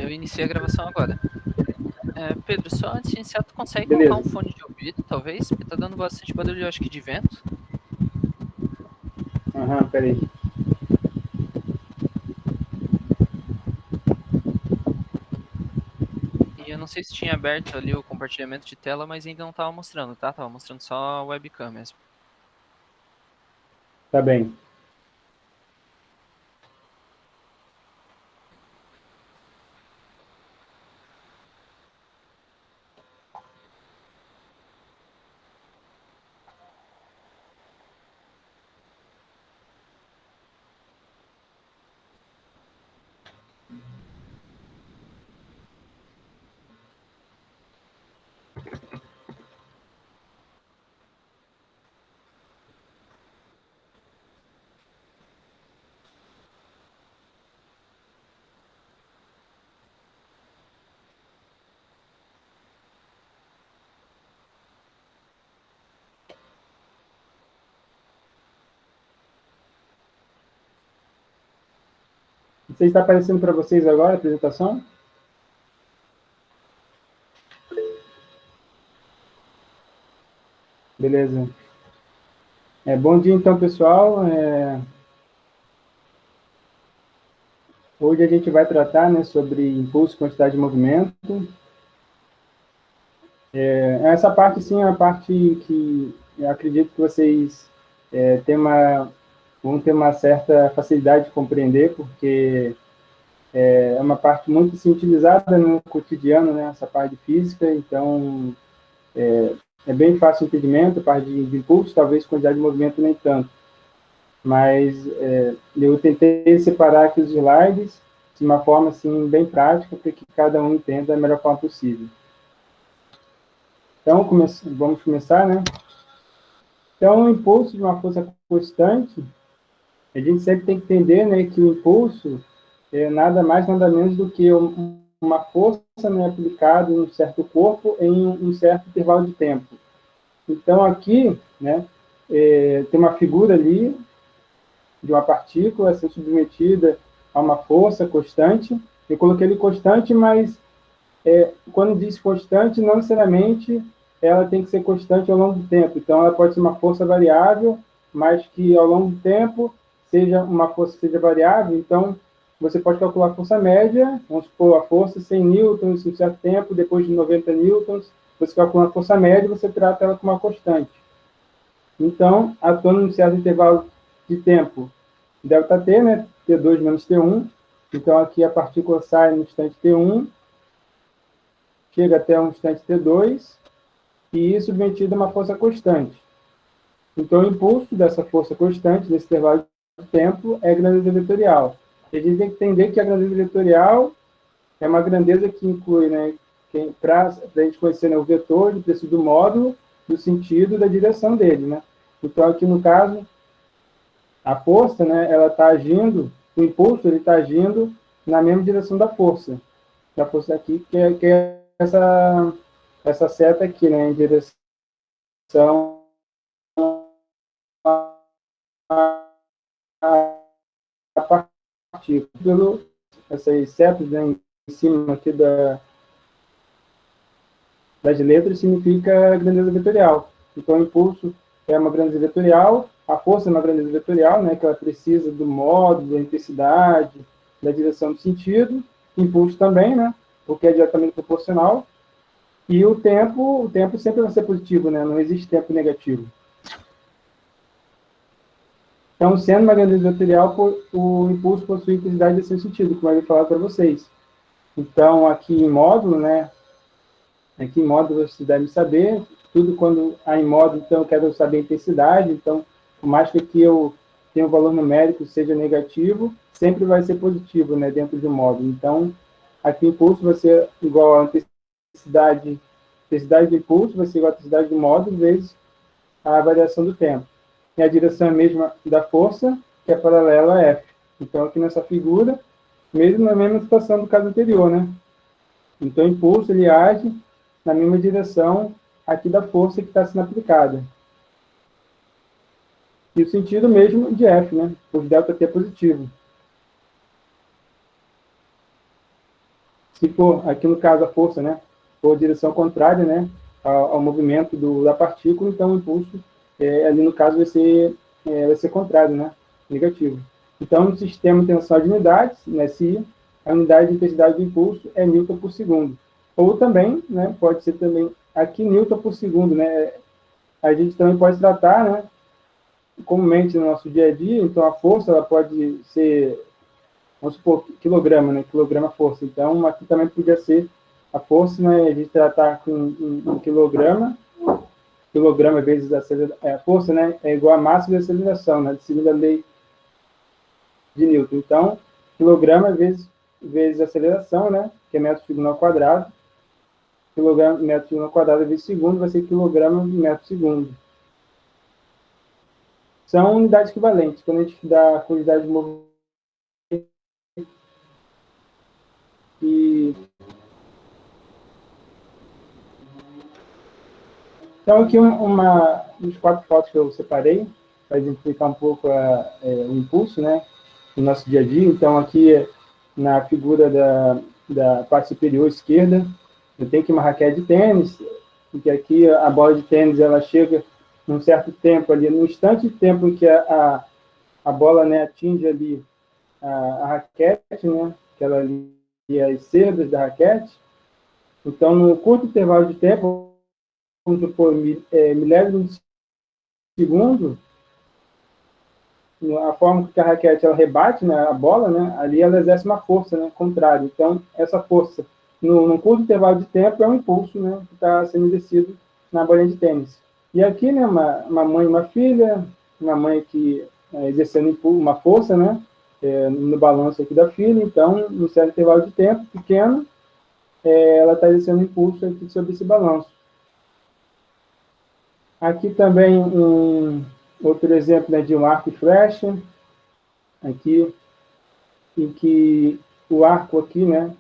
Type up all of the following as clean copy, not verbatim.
Eu iniciei a gravação agora. Pedro, só antes de iniciar, tu consegue Beleza. colocar um fone de ouvido, talvez? Porque tá dando bastante barulho, eu acho que de vento. Aham, peraí. E eu não sei se tinha aberto ali o compartilhamento de tela, mas ainda não tava mostrando, tá? Tava mostrando só a webcam mesmo. Tá bem. Não sei se está aparecendo para vocês agora a apresentação. Beleza. Bom dia, então, pessoal. Hoje a gente vai tratar, né, sobre impulso e quantidade de movimento. Essa parte, sim, é a parte que eu acredito que vocês vão ter uma certa facilidade de compreender, porque é uma parte muito assim, utilizada no cotidiano, né, essa parte de física, então é bem fácil o entendimento, a parte de impulso, talvez quantidade de movimento nem tanto. Mas eu tentei separar aqui os slides de uma forma assim, bem prática, para que cada um entenda da melhor forma possível. Então, vamos começar, né? Então, o impulso de uma força constante, a gente sempre tem que entender, né, que o impulso é nada mais, nada menos do que uma força, né, aplicada em um certo corpo em um certo intervalo de tempo. Então, aqui, né, tem uma figura ali de uma partícula a ser submetida a uma força constante. Eu coloquei ele constante, mas quando diz constante, não necessariamente ela tem que ser constante ao longo do tempo. Então, ela pode ser uma força variável, mas que ao longo do tempo seja uma força seja variável. Então, você pode calcular a força média, vamos supor a força 100 newtons em um certo tempo, depois de 90 newtons, você calcula a força média e você trata ela como uma constante. Então, atuando em um certo intervalo de tempo, ΔT, né, T2 menos T1, então aqui a partícula sai no instante T1, chega até um instante T2, e isso submetido a uma força constante. Então, o impulso dessa força constante, desse intervalo de tempo, é a grandeza vetorial. E a gente tem que entender que a grandeza vetorial é uma grandeza que inclui, né, para a gente conhecer, né, o vetor, ele precisa do módulo, do sentido e da direção dele, né? Então, aqui no caso, a força, né, ela está agindo, o impulso, ele está agindo na mesma direção da força. Da força aqui, que é essa seta aqui, né, em direção a partícula. Essas setas, né, em cima aqui das letras significa grandeza vetorial. Então, o impulso é uma grandeza vetorial, a força é uma grandeza vetorial, né, que ela precisa do módulo, da intensidade, da direção do sentido, impulso também, né, porque é diretamente proporcional, e o tempo sempre vai ser positivo, né, não existe tempo negativo. Então, sendo uma grandeza vetorial, o impulso possui intensidade de seu sentido, como eu vou falar para vocês. Então, aqui em módulo, né, aqui em módulo você deve saber, tudo quando há em módulo, então eu quero saber a intensidade, então, por mais que aqui eu tenha um valor numérico seja negativo, sempre vai ser positivo, né, dentro de um módulo. Então, aqui o impulso vai ser igual a intensidade do impulso vai ser igual a intensidade do módulo vezes a variação do tempo. E a direção é a mesma da força, que é paralela a F. Então, aqui nessa figura, mesmo na mesma situação do caso anterior, né? Então, o impulso, ele age na mesma direção aqui da força que está sendo aplicada. E o sentido mesmo de F, né? Por ΔT positivo. Se for, aqui no caso, a força, né, for direção contrária, né, ao movimento da partícula, então o impulso, ali no caso, vai ser contrário, né, negativo. Então, no sistema tensor de unidades, né, se a unidade de intensidade do impulso é Newton por segundo. Ou também, né, pode ser também aqui Newton por segundo, né, a gente também pode tratar, né, comumente no nosso dia a dia, então a força ela pode ser, vamos supor, quilograma, né, quilograma força. Então, aqui também podia ser a força, né, a gente tratar com um quilograma vezes a força, né, é igual a massa vezes a aceleração, né, de segunda lei de Newton. Então, quilograma vezes a aceleração, né, que é metro por segundo ao quadrado, quilograma metro por segundo ao quadrado vezes segundo vai ser quilograma metro por segundo. São unidades equivalentes. Quando a gente dá a quantidade de movimento e... Então, aqui uns 4 fotos que eu separei, para exemplificar um pouco o impulso, né, no nosso dia a dia. Então, aqui, na figura da parte superior esquerda, eu tenho aqui uma raquete de tênis, porque aqui a bola de tênis, ela chega num certo tempo ali, no instante de tempo em que a bola, né, atinge ali a raquete, né, que ela ali as cerdas da raquete. Então, no curto intervalo de tempo, vamos supor, milésimos de segundo, a forma que a raquete ela rebate, né, a bola, né, ali ela exerce uma força, né, contrária. Então, essa força, num curto intervalo de tempo, é um impulso, né, que está sendo exercido na bolinha de tênis. E aqui, né, uma mãe e uma filha, uma mãe que exercendo uma força, né, no balanço aqui da filha, então, num certo intervalo de tempo pequeno, ela está exercendo impulso aqui sobre esse balanço. Aqui também outro exemplo, né, de um arco e flecha, aqui, em que o arco aqui, né,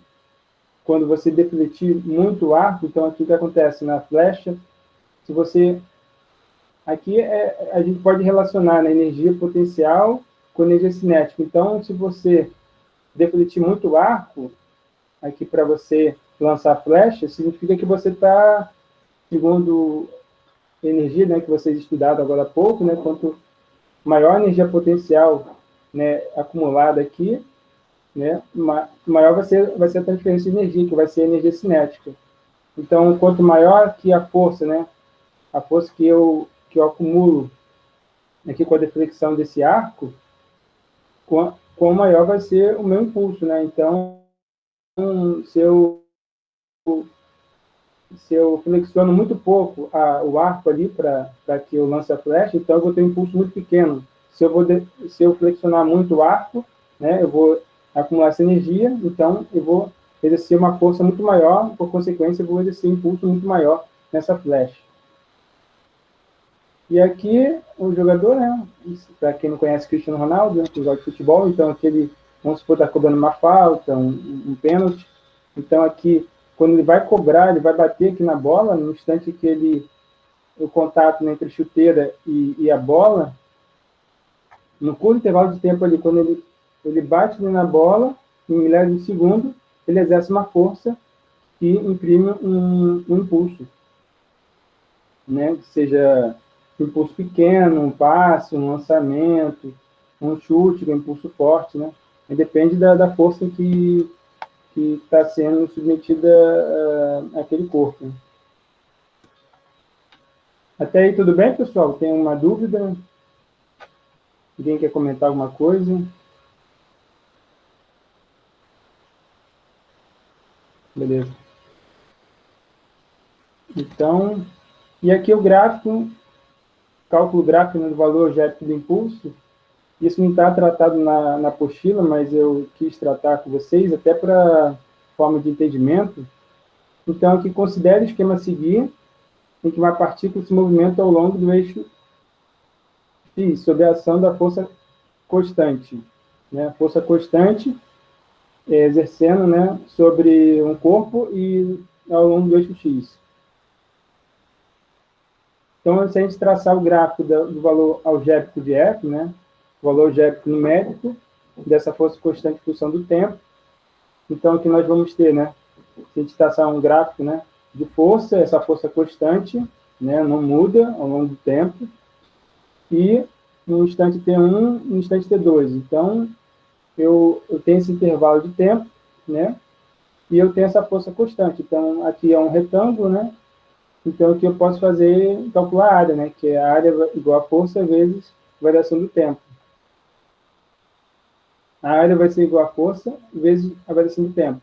quando você defletir muito o arco, então aqui o que acontece na flecha, se você... Aqui a gente pode relacionar, né, energia potencial com energia cinética. Então, se você defletir muito o arco, aqui para você lançar flecha, significa que você está, segundo energia, né, que vocês estudaram agora há pouco, né, quanto maior a energia potencial, né, acumulada aqui, né, maior vai ser a transferência de energia, que vai ser a energia cinética. Então, quanto maior que a força, né, a força que eu acumulo aqui com a deflexão desse arco, quão maior vai ser o meu impulso, né? Então, se eu flexiono muito pouco o arco ali para que eu lance a flecha, então eu vou ter um impulso muito pequeno. Se eu flexionar muito o arco, né, eu vou acumular essa energia, então eu vou exercer uma força muito maior, por consequência eu vou exercer um impulso muito maior nessa flecha. E aqui o jogador, né, para quem não conhece Cristiano Ronaldo, né, que joga de futebol, então aquele, vamos supor, está cobrando uma falta, um pênalti, então aqui, quando ele vai cobrar, ele vai bater aqui na bola, no instante que o contato, né, entre a chuteira e a bola, no curto intervalo de tempo ali, quando ele bate ali na bola, em milésimos de segundo, ele exerce uma força que imprime um impulso, né, que seja um impulso pequeno, um passe, um lançamento, um chute, um impulso forte, né? E depende da força que está sendo submetida àquele corpo. Até aí tudo bem, pessoal? Tem uma dúvida? Alguém quer comentar alguma coisa? Beleza. Então, e aqui o gráfico, cálculo gráfico, né, do valor algébrico do impulso. Isso não está tratado na apostila, mas eu quis tratar com vocês, até para forma de entendimento. Então, aqui considere o esquema a seguir, em que uma partícula se movimenta ao longo do eixo X, sob a ação da força constante. Né? Força constante exercendo, né, sobre um corpo e ao longo do eixo X. Então, se a gente traçar o gráfico do valor algébrico de F, né, o valor algébrico numérico dessa força constante em função do tempo, então aqui nós vamos ter, né, se a gente traçar um gráfico, né, de força, essa força constante, né, não muda ao longo do tempo, e no instante T1, no instante T2. Então, eu tenho esse intervalo de tempo, né, e eu tenho essa força constante. Então, aqui é um retângulo, né, então aqui eu posso fazer, calcular a área, né, que é a área igual a força vezes variação do tempo. A área vai ser igual a força vezes a variação do tempo.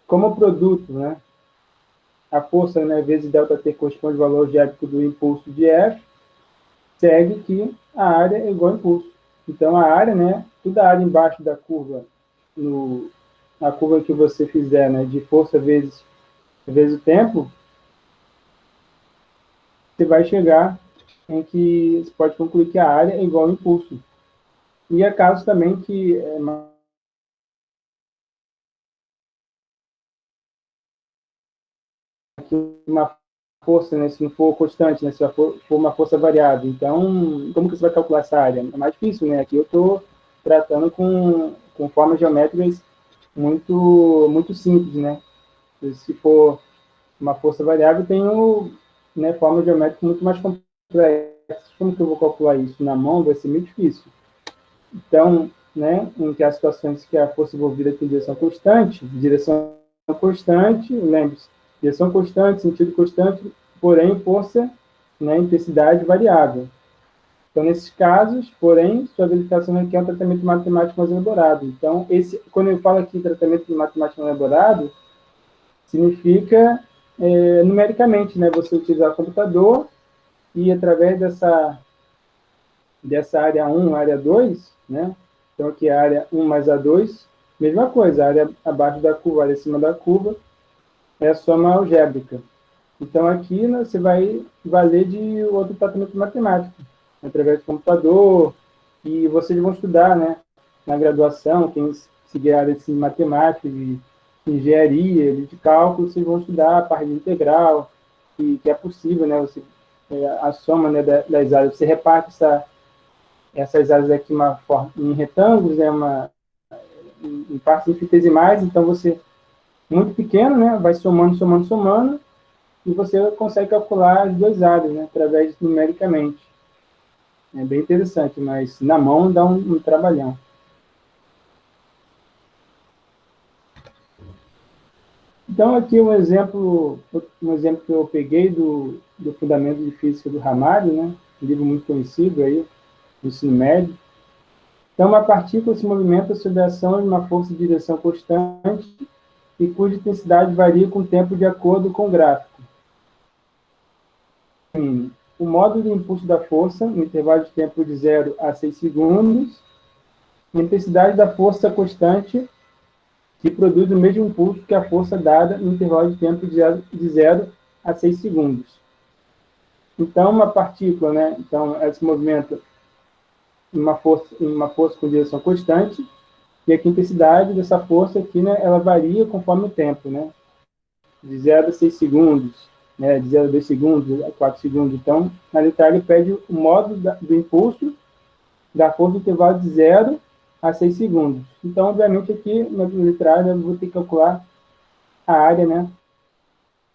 Como produto, né, a força, né, vezes ΔT corresponde ao valor algébrico do impulso de F, segue que a área é igual ao impulso. Então, a área, né, toda a área embaixo da curva, na curva que você fizer, né, de força vezes o tempo, você vai chegar em que você pode concluir que a área é igual ao impulso. E é caso também que uma força, né, se não for constante, né, se for uma força variável. Então, como que você vai calcular essa área? É mais difícil, né? Aqui eu estou tratando com formas geométricas muito simples, né? Se for uma força variável, tenho, né, formas geométricas muito mais complexas. Como que eu vou calcular isso? Na mão vai ser muito difícil. Então, né, em que as situações que a força envolvida tem direção constante, lembre-se, direção constante, sentido constante, porém força, né, intensidade variável. Então, nesses casos, porém, sua verificação requer um tratamento matemático mais elaborado. Então, quando eu falo aqui tratamento matemático mais elaborado, significa numericamente, né, você utilizar o computador e através dessa área 1, área 2, né? Então, aqui é a área 1 mais a 2, mesma coisa, a área abaixo da curva, a área acima da curva, é a soma algébrica. Então, aqui, né, você vai valer de outro tratamento matemático, através do computador, e vocês vão estudar, né, na graduação, quem seguir a área de matemática, de engenharia, de cálculo, vocês vão estudar a parte de integral, que é possível, né, a soma, né, das áreas, você reparte essas áreas aqui em retângulos, né, em partes infinitesimais, então você, muito pequeno, né, vai somando, somando, somando, e você consegue calcular as duas áreas, né, através numericamente. É bem interessante, mas na mão dá um trabalhão. Então, aqui um exemplo que eu peguei do Fundamento de Física do Ramalho, né, um livro muito conhecido aí, do ensino médio. Então, uma partícula se movimenta sob a ação de uma força de direção constante e cuja intensidade varia com o tempo de acordo com o gráfico. O modo de impulso da força, no intervalo de tempo de 0 a 6 segundos, e a intensidade da força constante, que produz o mesmo impulso que a força dada no intervalo de tempo de 0 a 6 segundos. Então, uma partícula, né, então, ela se movimenta em uma força com direção constante, e aqui a intensidade dessa força aqui, né, ela varia conforme o tempo, né, de 0 a 6 segundos, né, de 0 a 2 segundos, a 4 segundos. Então, na letra ele pede o modo do impulso da força no intervalo de 0 a 6 segundos. Então, obviamente, aqui na letra A eu vou ter que calcular a área, né,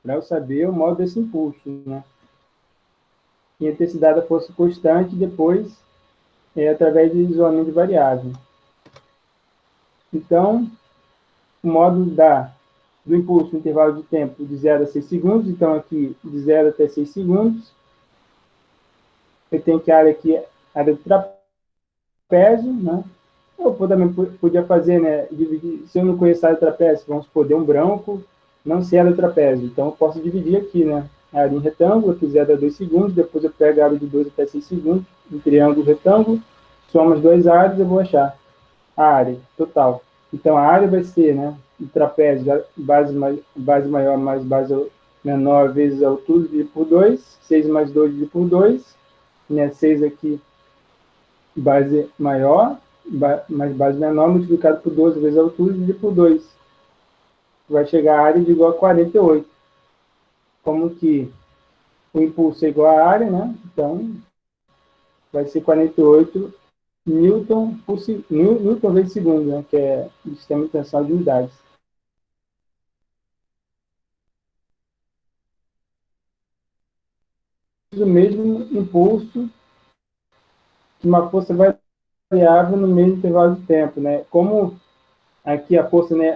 para eu saber o modo desse impulso, né. E a intensidade da força constante, depois, através de isolamento de variável. Então, o modo do impulso no intervalo de tempo de 0 a 6 segundos, então aqui de 0 até 6 segundos. Eu tenho que a área aqui, a área do trapézio, né? Eu também podia fazer, né, dividir, se eu não conhecer a área do trapézio, vamos supor, um branco, não sei a área do trapézio, então eu posso dividir aqui, né, a área em retângulo, aqui 0 a 2 segundos, depois eu pego a área de 2 até 6 segundos, em triângulo retângulo, somo as duas áreas, eu vou achar a área total. Então, a área vai ser, né, o trapézio, base maior mais base menor vezes a altura dividido por 2, 6 mais 2 dividido por 2, né, 6 aqui, base maior, mais base menor, multiplicado por 12 vezes a altura dividido por 2. Vai chegar a área de igual a 48. Como que o impulso é igual à área, né, então vai ser 48 Newton vezes segundo, né, que é o sistema internacional de unidades. o mesmo impulso de uma força variável no mesmo intervalo de tempo, né? Como aqui a força, né,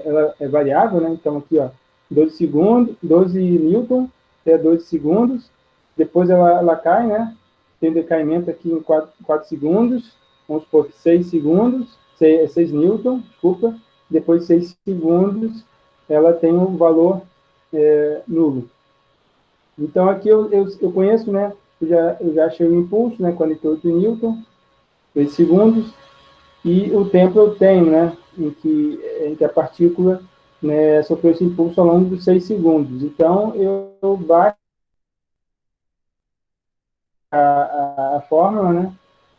ela é variável, né? Então aqui, ó, 12 segundos, 12 newton, até 12 segundos, depois ela cai, né? Tem decaimento aqui em 4 segundos, vamos supor que 6 segundos, 6 newton, desculpa, depois de 6 segundos, ela tem um valor nulo. Então aqui eu conheço, né? Eu já achei o impulso, né? 48 newton, 6 segundos, e o tempo eu tenho, né, em que a partícula, né, sofreu esse impulso ao longo dos 6 segundos. Então, eu baixo a fórmula, né,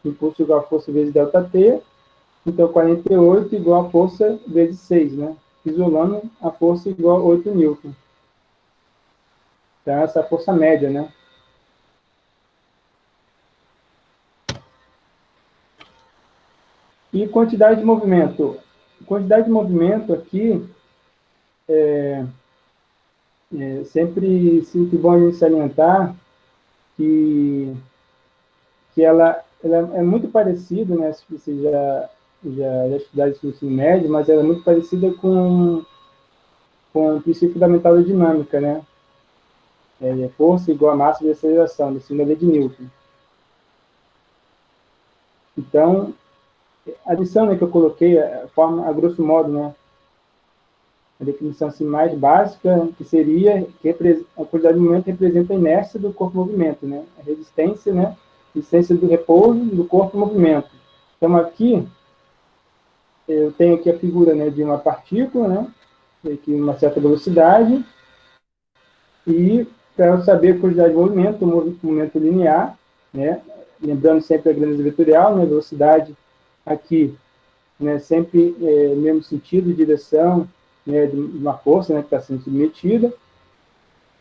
impulso igual a força vezes ΔT, então 48 igual a força vezes 6, né, isolando a força igual a 8 newton. Então, essa é a força média, né. E quantidade de movimento. Quantidade de movimento aqui sempre sinto bom a gente salientar que ela é muito parecida, né? Se você já estudar isso no ensino médio, mas ela é muito parecida com o princípio fundamental da dinâmica, né? Força igual a massa vezes aceleração, da segunda lei de Newton. Então, a lição, né, que eu coloquei, a forma, a grosso modo, né? A definição assim, mais básica, que seria que a quantidade de movimento representa a inércia do corpo em movimento, né? A resistência, né? Resistência do repouso do corpo em movimento. Então, aqui, eu tenho aqui a figura, né, de uma partícula, né? Aqui uma certa velocidade, e para eu saber a quantidade de movimento, o movimento linear, né? Lembrando sempre a grandeza vetorial, né? Velocidade aqui, né? Sempre mesmo sentido, direção, né? De uma força, né? Que está sendo submetida.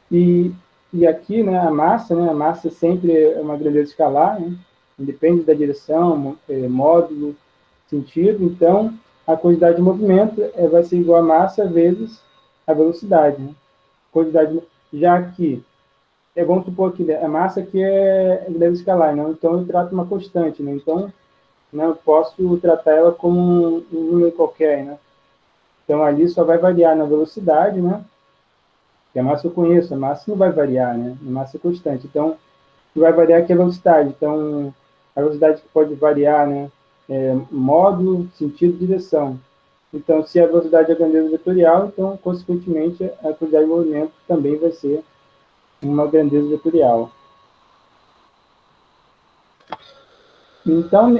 E aqui, né? A massa, né? A massa sempre é uma grandeza escalar, né? Independe da direção, módulo, sentido. Então, a quantidade de movimento vai ser igual a massa vezes a velocidade, né? Quantidade, já que, vamos supor que a massa aqui deve escalar, né? Então eu trato uma constante, né? Então, né, eu posso tratar ela como um número qualquer, né? Então ali só vai variar na velocidade, né? Que a massa eu conheço, a massa não vai variar, né? A massa é constante. Então, o que vai variar aqui é a velocidade. Então, a velocidade que pode variar, né? Módulo, sentido, direção. Então, se a velocidade é a grandeza vetorial, então, consequentemente, a quantidade de movimento também vai ser uma grandeza vetorial. Então,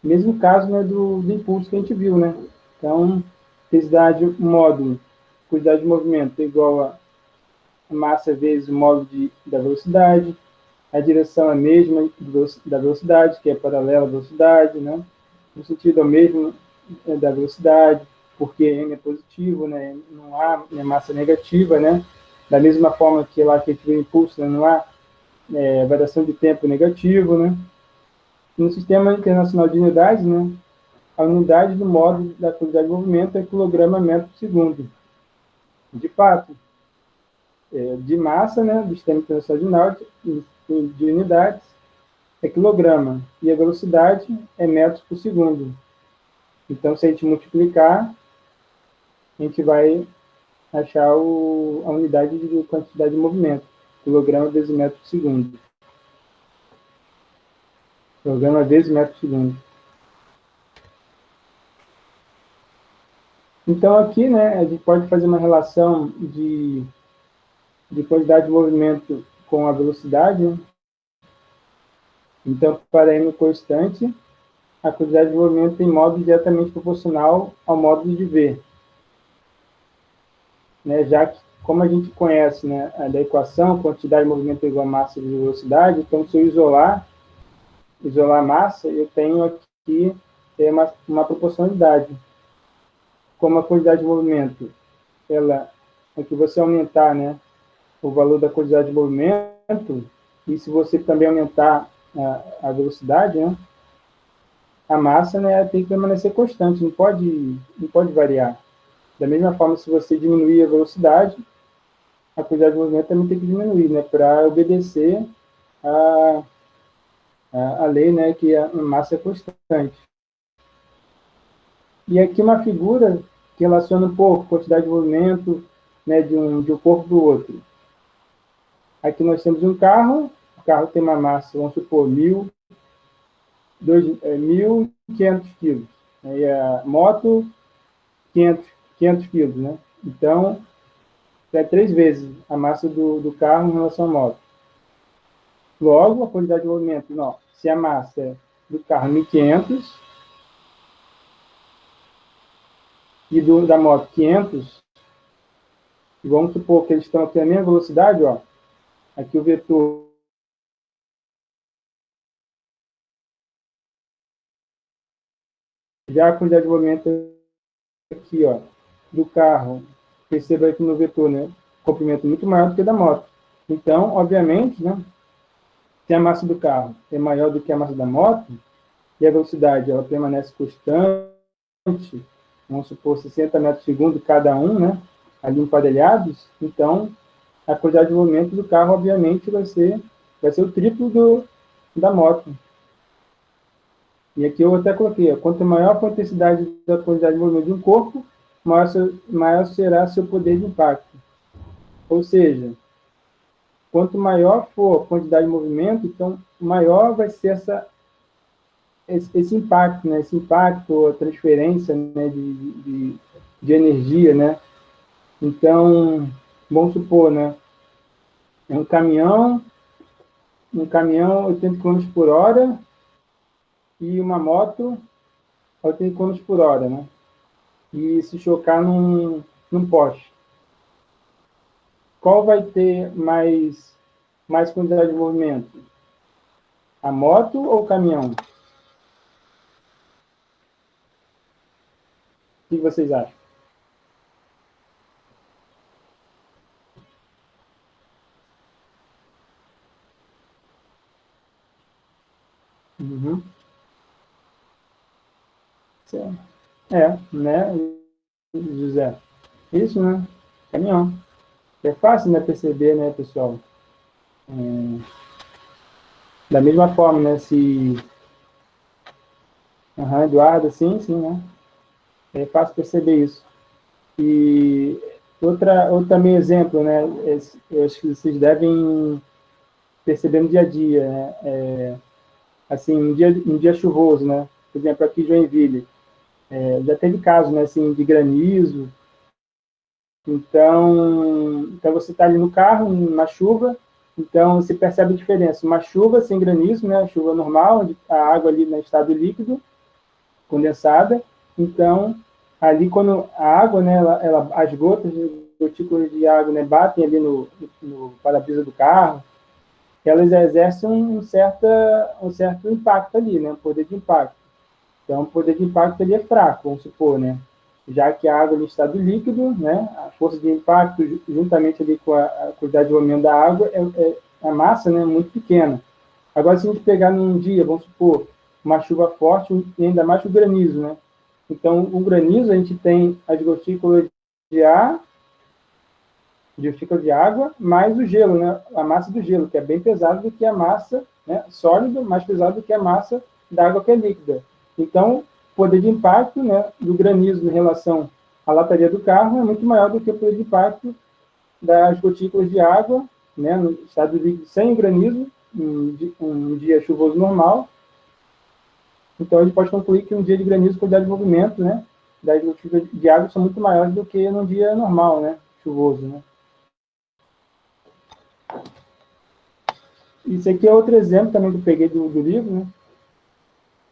mesmo caso, né, do impulso que a gente viu, né? Então, intensidade módulo, quantidade de movimento é igual a massa vezes o módulo da velocidade, a direção é a mesma da velocidade, que é paralela à velocidade, né? O sentido é o mesmo da velocidade, porque m é positivo, né? Não há massa negativa, né? Da mesma forma que lá que a gente vê o impulso, né? Não há variação de tempo negativo, né? No Sistema Internacional de Unidades, né? A unidade do módulo da quantidade de movimento é quilograma metro por segundo. De fato, de massa, né? Do Sistema Internacional de Unidades é quilograma, e a velocidade é metros por segundo. Então, se a gente multiplicar, a gente vai achar a unidade de quantidade de movimento, quilograma vezes metro por segundo. Quilograma vezes metro por segundo. Então, aqui, né, a gente pode fazer uma relação de quantidade de movimento com a velocidade, né? Então, para m constante, a quantidade de movimento tem modo diretamente proporcional ao módulo de v. Né? Já que, como a gente conhece, né, da equação, quantidade de movimento é igual a massa vezes velocidade, então, se eu isolar a massa, eu tenho aqui uma proporcionalidade. Como a quantidade de movimento, é que você aumentar, né, o valor da quantidade de movimento, e se você também aumentar a velocidade, né, a massa, né, tem que permanecer constante, não pode variar. Da mesma forma, se você diminuir a velocidade, a quantidade de movimento também tem que diminuir, né, para obedecer a, a lei, né, que a massa é constante. E aqui uma figura que relaciona um pouco a quantidade de movimento, né, de um corpo do outro. Aqui nós temos um carro, o carro tem uma massa, vamos supor, 1.500 quilos. E a moto, 500 quilos, né? Então, é 3 vezes a massa do carro em relação à moto. Logo, a quantidade de movimento, não. Se a massa do carro é 1.500 e da moto 500, e vamos supor que eles estão aqui a mesma velocidade, ó. Aqui o vetor já a quantidade de movimento aqui, ó, do carro, perceba aqui no vetor, né? Comprimento muito maior do que da moto. Então, obviamente, né? Se a massa do carro é maior do que a massa da moto, e a velocidade ela permanece constante, vamos supor 60 metros por segundo cada um, né? Ali emparelhados, então a quantidade de movimento do carro, obviamente, vai ser o triplo da moto. E aqui eu até coloquei, ó, quanto maior a intensidade da quantidade de movimento de um corpo, maior será seu poder de impacto. Ou seja, quanto maior for a quantidade de movimento, então maior vai ser esse impacto, né? Esse impacto, a transferência, né? de energia, né? Então, vamos supor, né? É um caminhão 80 km por hora e uma moto 80 km por hora, né? E se chocar num poste. Qual vai ter mais quantidade de movimento? A moto ou o caminhão? O que vocês acham? Uhum. Né, José? Isso, né? Caminhão. É fácil, né, perceber, né, pessoal? Da mesma forma, né, se... Eduardo, sim, né? É fácil perceber isso. E outro também exemplo, né? Eu acho que vocês devem perceber no dia a dia, né? Assim, um dia chuvoso, né? Por exemplo, aqui em Joinville, já teve caso, né, assim, de granizo. Então você está ali no carro, na chuva, então você percebe a diferença. Uma chuva sem granizo, né, chuva normal, a água ali no estado líquido, condensada. Então, ali quando a água, né, as gotas, gotículas de água, né, batem ali no para-brisa do carro, elas exercem um certo impacto ali, né, um poder de impacto. Então, o poder de impacto ali é fraco, vamos supor, né? Já que a água no estado líquido, né, a força de impacto, juntamente ali com a quantidade de movimento da água, a massa, né, muito pequena. Agora, se a gente pegar num dia, vamos supor, uma chuva forte, e ainda mais o granizo, né? Então, o granizo, a gente tem as gotículas de ar, gotículas de água, mais o gelo, né? A massa do gelo, que é bem pesado do que a massa, né, sólida, mais pesado do que a massa da água que é líquida. Então, o poder de impacto, né, do granizo em relação à lataria do carro é muito maior do que o poder de impacto das gotículas de água, né, no estado líquido sem granizo, um dia chuvoso normal. Então, a gente pode concluir que um dia de granizo, a quantidade de movimento, né, das gotículas de água são muito maiores do que num dia normal, né, chuvoso, né. Isso aqui é outro exemplo também que eu peguei do livro, né,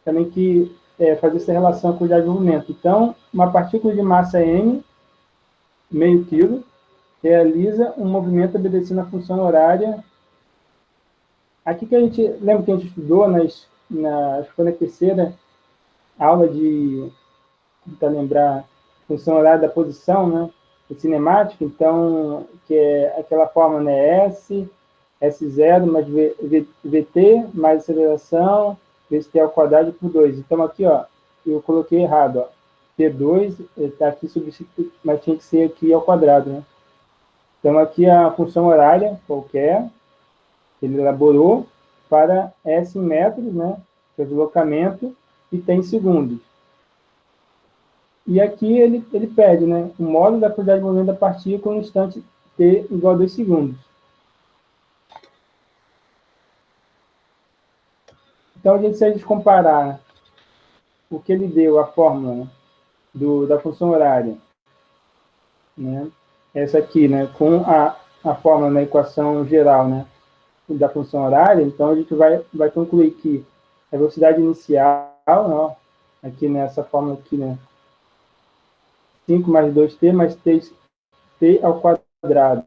também que fazer essa relação com a quantidade de movimento. Então, uma partícula de massa m, meio quilo, realiza um movimento obedecendo a função horária. Aqui que a gente, lembra que a gente estudou acho que foi na terceira aula de, tentar lembrar, função horária da posição, né, cinemática, então, que é aquela forma, né, S0 mais VT mais aceleração, vezes T ao quadrado por 2. Então, aqui, ó, eu coloquei errado, ó. T2 está aqui substituído, mas tinha que ser aqui ao quadrado, né? Então, aqui a função horária qualquer, que ele elaborou para S em metros, né, que é o deslocamento, e T em segundos. E aqui ele pede, né, o módulo da quantidade de movimento da partícula no instante T igual a 2 segundos. Então, se a gente comparar o que ele deu, a fórmula, né, da função horária, né, essa aqui, né, com a fórmula na equação geral, né, da função horária, então a gente vai concluir que a velocidade inicial, ó, aqui nessa fórmula aqui, né, 5 mais 2t mais t ao quadrado,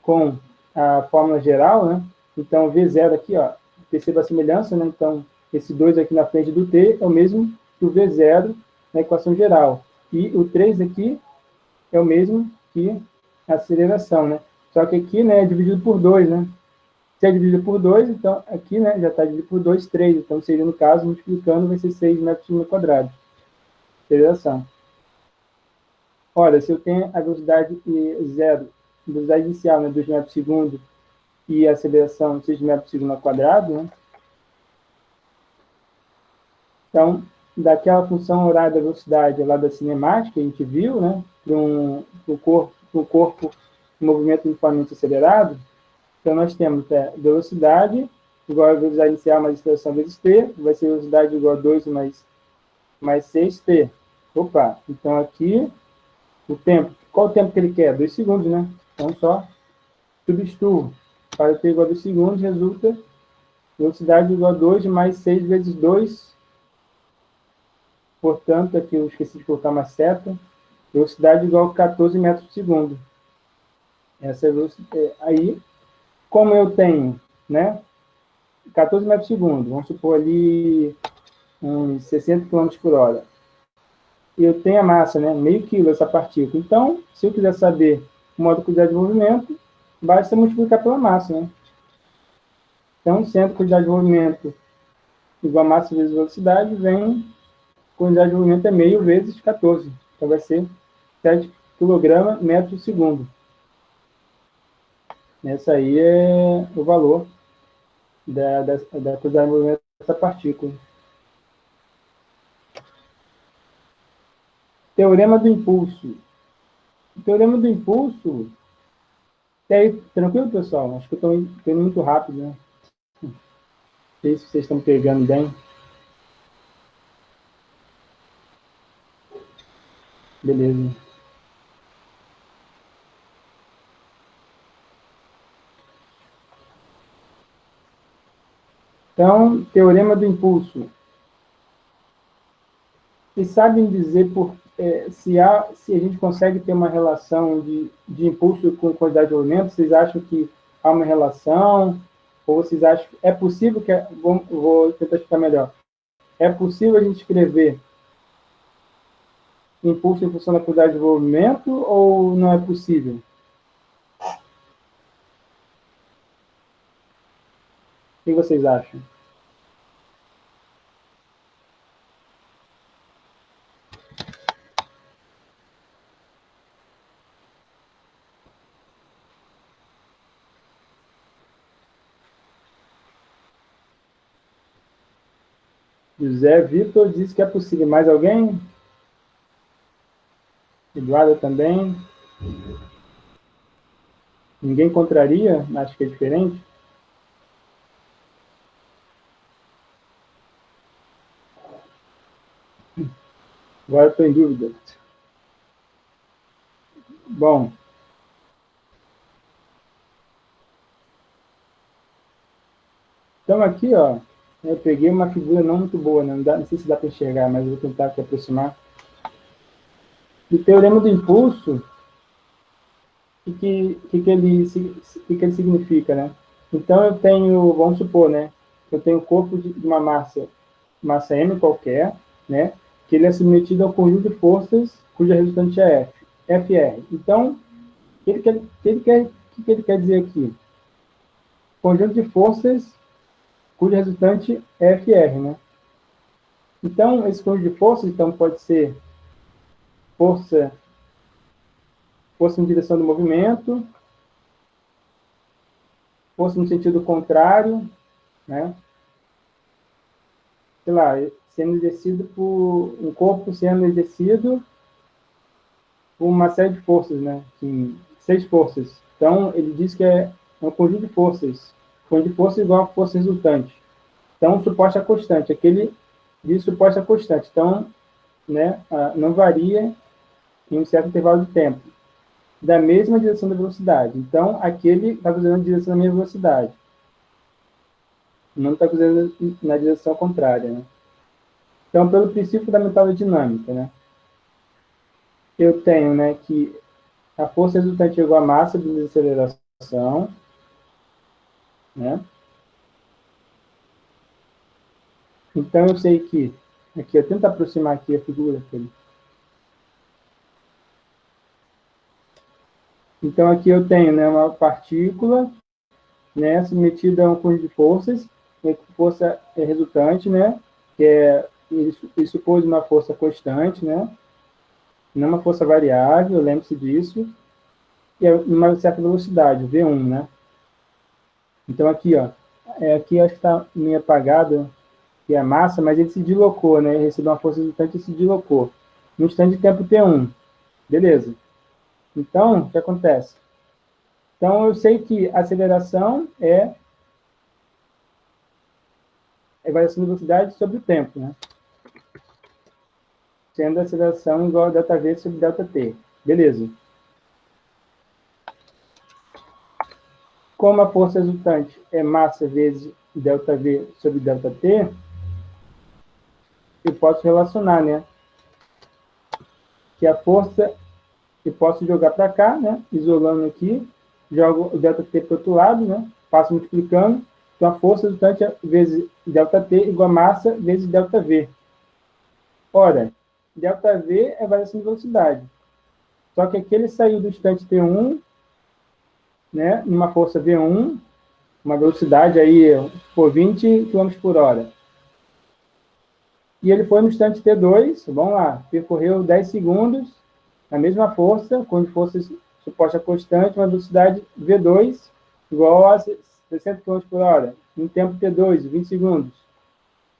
com a fórmula geral, né, então V0 aqui, ó, perceba a semelhança, né, então esse 2 aqui na frente do t é o mesmo que o V0 na equação geral, e o 3 aqui é o mesmo que a aceleração, né, só que aqui, né, é dividido por 2, né, se é dividido por 2, então aqui, né, já está dividido por 2, 3. Então, seria, no caso, multiplicando, vai ser 6 metros por segundo quadrado. Aceleração. Ora, se eu tenho a velocidade zero, a velocidade inicial, né, 2 metros por segundo, e a aceleração 6 metros por segundo ao quadrado, né, então, daquela função horária da velocidade lá da cinemática, a gente viu, né, para um corpo em movimento uniformemente acelerado, então, nós temos velocidade igual a velocidade inicial mais aceleração vezes t, vai ser velocidade igual a 2 mais 6t. Opa, então aqui, o tempo, qual o tempo que ele quer? 2 segundos, né? Então, só substituo. Para t igual a 2 segundos, resulta velocidade igual a 2 mais 6 vezes 2. Portanto, aqui eu esqueci de colocar uma seta. Velocidade igual a 14 metros por segundo. Essa é a velocidade. Aí, como eu tenho, né, 14 metros por segundo, vamos supor ali uns 60 km por hora. E eu tenho a massa, né, meio quilo essa partícula. Então, se eu quiser saber o modo de quantidade de movimento, basta multiplicar pela massa, né? Então, sendo quantidade de movimento igual a massa vezes velocidade, vem quantidade de movimento é meio vezes 14. Então, vai ser 7 kg metro por segundo. Essa aí é o valor da quantidade de movimento dessa partícula. Teorema do impulso. O teorema do impulso... E aí, tranquilo, pessoal? Acho que eu estou indo muito rápido, né? Não sei se vocês estão pegando bem. Beleza. Então, teorema do impulso. Vocês sabem dizer se a gente consegue ter uma relação de impulso com quantidade de movimento? Vocês acham que há uma relação? Ou vocês acham que é possível que... Vou tentar explicar melhor. É possível a gente escrever impulso em função da quantidade de movimento ou não é possível? O que vocês acham? José Vitor disse que é possível. Mais alguém? Eduardo também. Ninguém contraria? Acho que é diferente. Agora estou em dúvida. Bom. Então aqui, ó, eu peguei uma figura não muito boa, né? Não sei se dá para enxergar, mas eu vou tentar aqui aproximar. O teorema do impulso, o que ele significa, né? Então eu tenho, vamos supor, né? Eu tenho um corpo de uma massa M qualquer, né? Que ele é submetido ao conjunto de forças cuja resultante é FR. Então, o que ele quer dizer aqui? Conjunto de forças cuja resultante é FR, né? Então, esse conjunto de forças então, pode ser força força em direção do movimento, força no sentido contrário, né? Sei lá, sendo exercido por um corpo sendo exercido por uma série de forças, né? Assim, 6 forças. Então, ele diz que é um conjunto de forças. Conjunto de forças igual a força resultante. Então, suposta constante. Aquele diz suposta constante. Então, né, não varia em um certo intervalo de tempo. Da mesma direção da velocidade. Então, aquele está cruzando na direção da minha velocidade. Não está cruzando na direção contrária, né? Então, pelo princípio fundamental da dinâmica, né? Eu tenho, né, que a força resultante é igual à massa de desaceleração, né? Então, eu sei que, aqui, eu tento aproximar aqui a figura. Então, aqui eu tenho, né, uma partícula, né, submetida a um conjunto de forças, a força é resultante, né, que é, ele supôs uma força constante, né, não uma força variável, lembre-se disso, e é uma certa velocidade, V1, né. Então, aqui, ó, aqui acho que está meio apagado, que é a massa, mas ele se deslocou, né, ele recebeu uma força resultante e se deslocou. No instante de tempo T1, beleza. Então, o que acontece? Então, eu sei que a aceleração é a variação de velocidade sobre o tempo, né? Sendo a aceleração igual a ΔV sobre ΔT. Beleza. Como a força resultante é massa vezes ΔV sobre ΔT, eu posso relacionar, né? Que a força, eu posso jogar para cá, né? Isolando aqui, jogo o ΔT para o outro lado, né? Passo multiplicando. Então, a força resultante vezes ΔT igual a massa vezes ΔV. Ora, ΔV é variação de velocidade. Só que aqui ele saiu do instante T1, né, numa força V1, uma velocidade aí por 20 km por hora. E ele foi no instante T2, vamos lá, percorreu 10 segundos, na mesma força, com força suposta constante, uma velocidade V2 igual a 60 km por hora, em tempo T2, 20 segundos.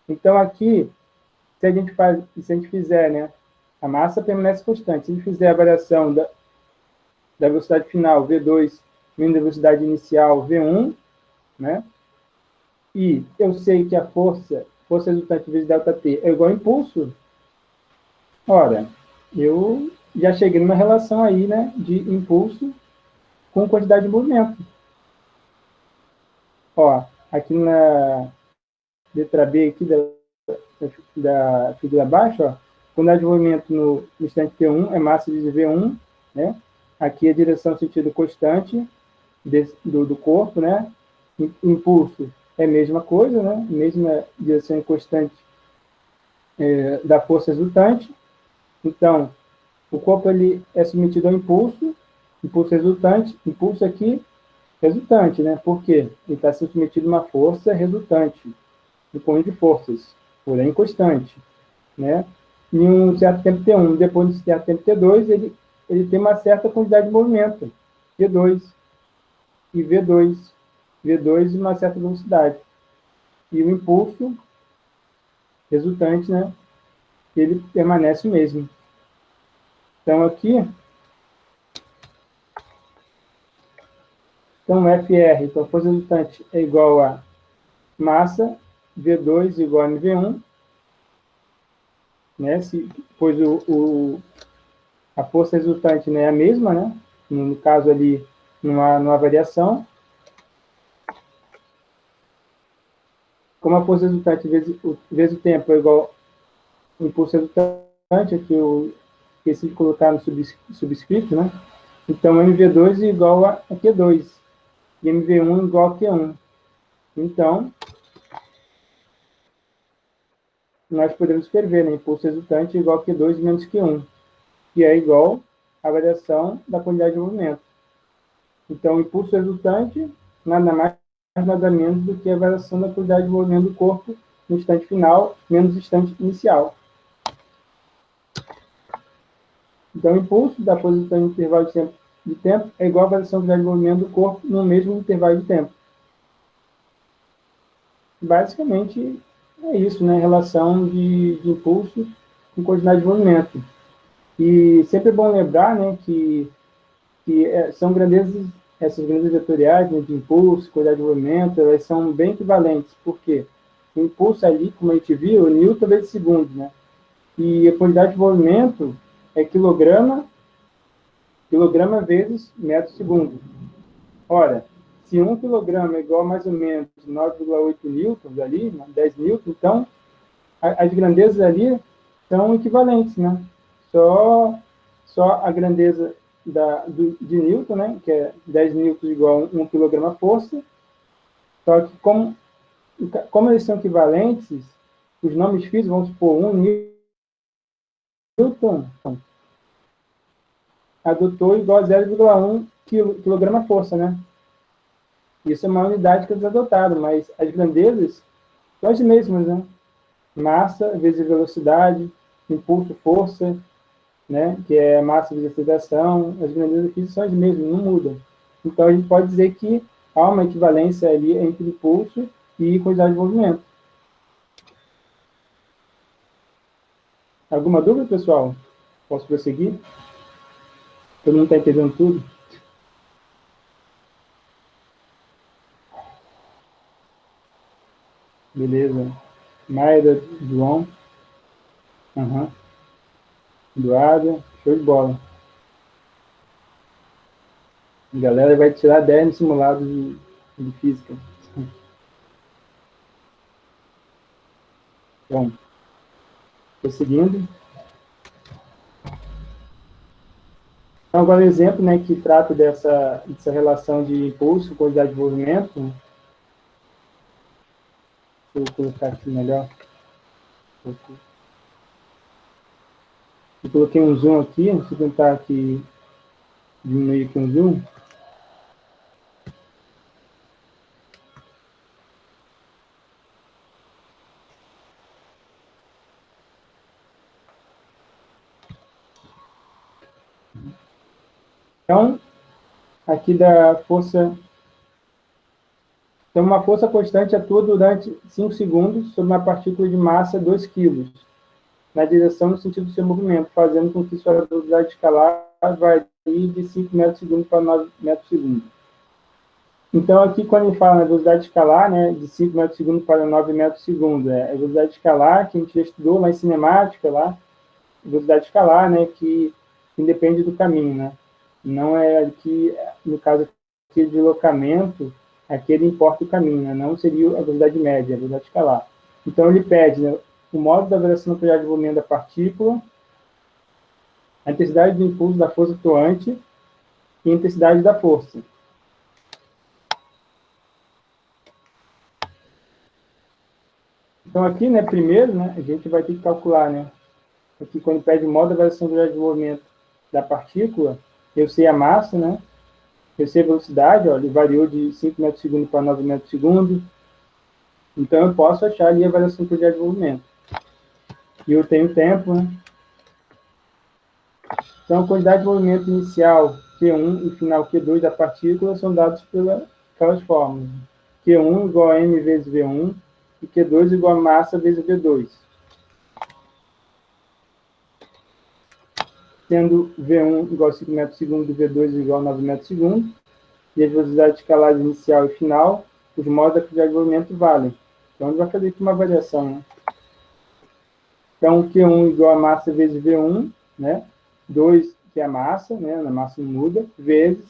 Então, aqui, se a gente fizer, né, a massa permanece constante. Se a gente fizer a variação da velocidade final, V2, menos a velocidade inicial, V1, né? E eu sei que a força resultante vezes ΔT é igual a impulso. Ora, eu já cheguei numa relação aí, né, de impulso com quantidade de movimento. Ó, aqui na letra B aqui da figura abaixo, ó, quantidade de movimento no instante T1 é massa vezes V1, né? Aqui a direção sentido constante do corpo, né? Impulso é a mesma coisa, né? Mesma direção constante da força resultante. Então, o corpo ele é submetido ao impulso resultante, impulso aqui resultante, né? Por quê? Ele está submetido a uma força resultante, um conjunto de forças, porém constante, né? Em um certo tempo T1, depois de um certo tempo T2, ele tem uma certa quantidade de movimento, T2 e V2 e uma certa velocidade. E o impulso resultante, né, ele permanece o mesmo. Então, aqui, então, FR, então, força resultante é igual a massa, V2 igual a MV1, né, pois a força resultante, né, é a mesma, né, no caso ali, numa variação. Como a força resultante vezes o tempo é igual ao impulso resultante, aqui eu esqueci de colocar no subscrito, né? Então, MV2 é igual a Q2 e MV1 igual a Q1. Então, nós podemos escrever, né? Impulso resultante é igual a Q2 menos Q1, que é igual à variação da quantidade de movimento. Então, o impulso resultante nada mais, nada menos do que a variação da quantidade de movimento do corpo no instante final menos o instante inicial. Então, o impulso da posição em intervalo de tempo de tempo é igual à variação de velocidade de movimento do corpo no mesmo intervalo de tempo. Basicamente, é isso, né? Relação de impulso com quantidade de movimento. E sempre é bom lembrar, né, que são grandezas, essas grandezas vetoriais, né, de impulso, quantidade de movimento, elas são bem equivalentes. Por quê? O impulso ali, como a gente viu, é Newton vezes segundo, né? E a quantidade de movimento é quilograma vezes metro segundo. Ora, se 1 quilograma é igual a mais ou menos 9,8 newtons ali, 10 newtons, então as grandezas ali são equivalentes, né? Só a grandeza de Newton, né? Que é 10 newtons igual a 1 quilograma força. Só que como eles são equivalentes, os nomes físicos, vamos supor, 1 Newton adotou igual a 0,1 quilograma força, né? Isso é uma unidade que eles adotaram, mas as grandezas são as mesmas, né? Massa vezes velocidade, impulso, força, né? Que é massa vezes aceleração, as grandezas físicas são as mesmas, não mudam. Então, a gente pode dizer que há uma equivalência ali entre impulso e quantidade de movimento. Alguma dúvida, pessoal? Posso prosseguir? Todo mundo está entendendo tudo? Beleza. Maida, João. Eduardo. Show de bola. A galera vai tirar 10 no simulado de física. Bom, prosseguindo. Então, agora o exemplo, né, que trata dessa relação de impulso, quantidade de movimento. Deixa eu colocar aqui melhor. Eu coloquei um zoom aqui, deixa eu tentar aqui diminuir aqui um zoom. Então, aqui da força... Então, uma força constante atua durante 5 segundos sobre uma partícula de massa 2 kg, na direção no sentido do seu movimento, fazendo com que sua velocidade escalar varie de 5 metros por segundo para 9 metros por segundo. Então, aqui, quando ele fala na velocidade escalar, né, de 5 metros por segundo para 9 metros por segundo, é a velocidade escalar que a gente já estudou lá em cinemática, lá, velocidade escalar, né, que independe do caminho, né? Não é aqui, no caso aqui de deslocamento, aquele importa o caminho, né? Não seria a velocidade média, a velocidade escalar. Então, ele pede, né, o modo da variação nuclear de movimento da partícula, a intensidade do impulso da força atuante e a intensidade da força. Então, aqui, né, primeiro, né, a gente vai ter que calcular, né, aqui quando pede o modo da variação de movimento da partícula, eu sei a massa, né, eu sei a velocidade, ó, ele variou de 5 metros por segundo para 9 metros por segundo, então eu posso achar ali a variação de movimento. E eu tenho tempo, né, então a quantidade de movimento inicial Q1 e final Q2 da partícula são dados pelas fórmulas. Q1 igual a M vezes V1 e Q2 igual a massa vezes V2. Sendo V1 igual a 5 metros por segundo e V2 igual a 9 metros por segundo, e a velocidade escalar inicial e final, os modos da quantidade de movimento valem. Então, a gente vai fazer aqui uma variação, né? Então, Q1 igual a massa vezes V1, né? 2, que é a massa, né? A massa não muda, vezes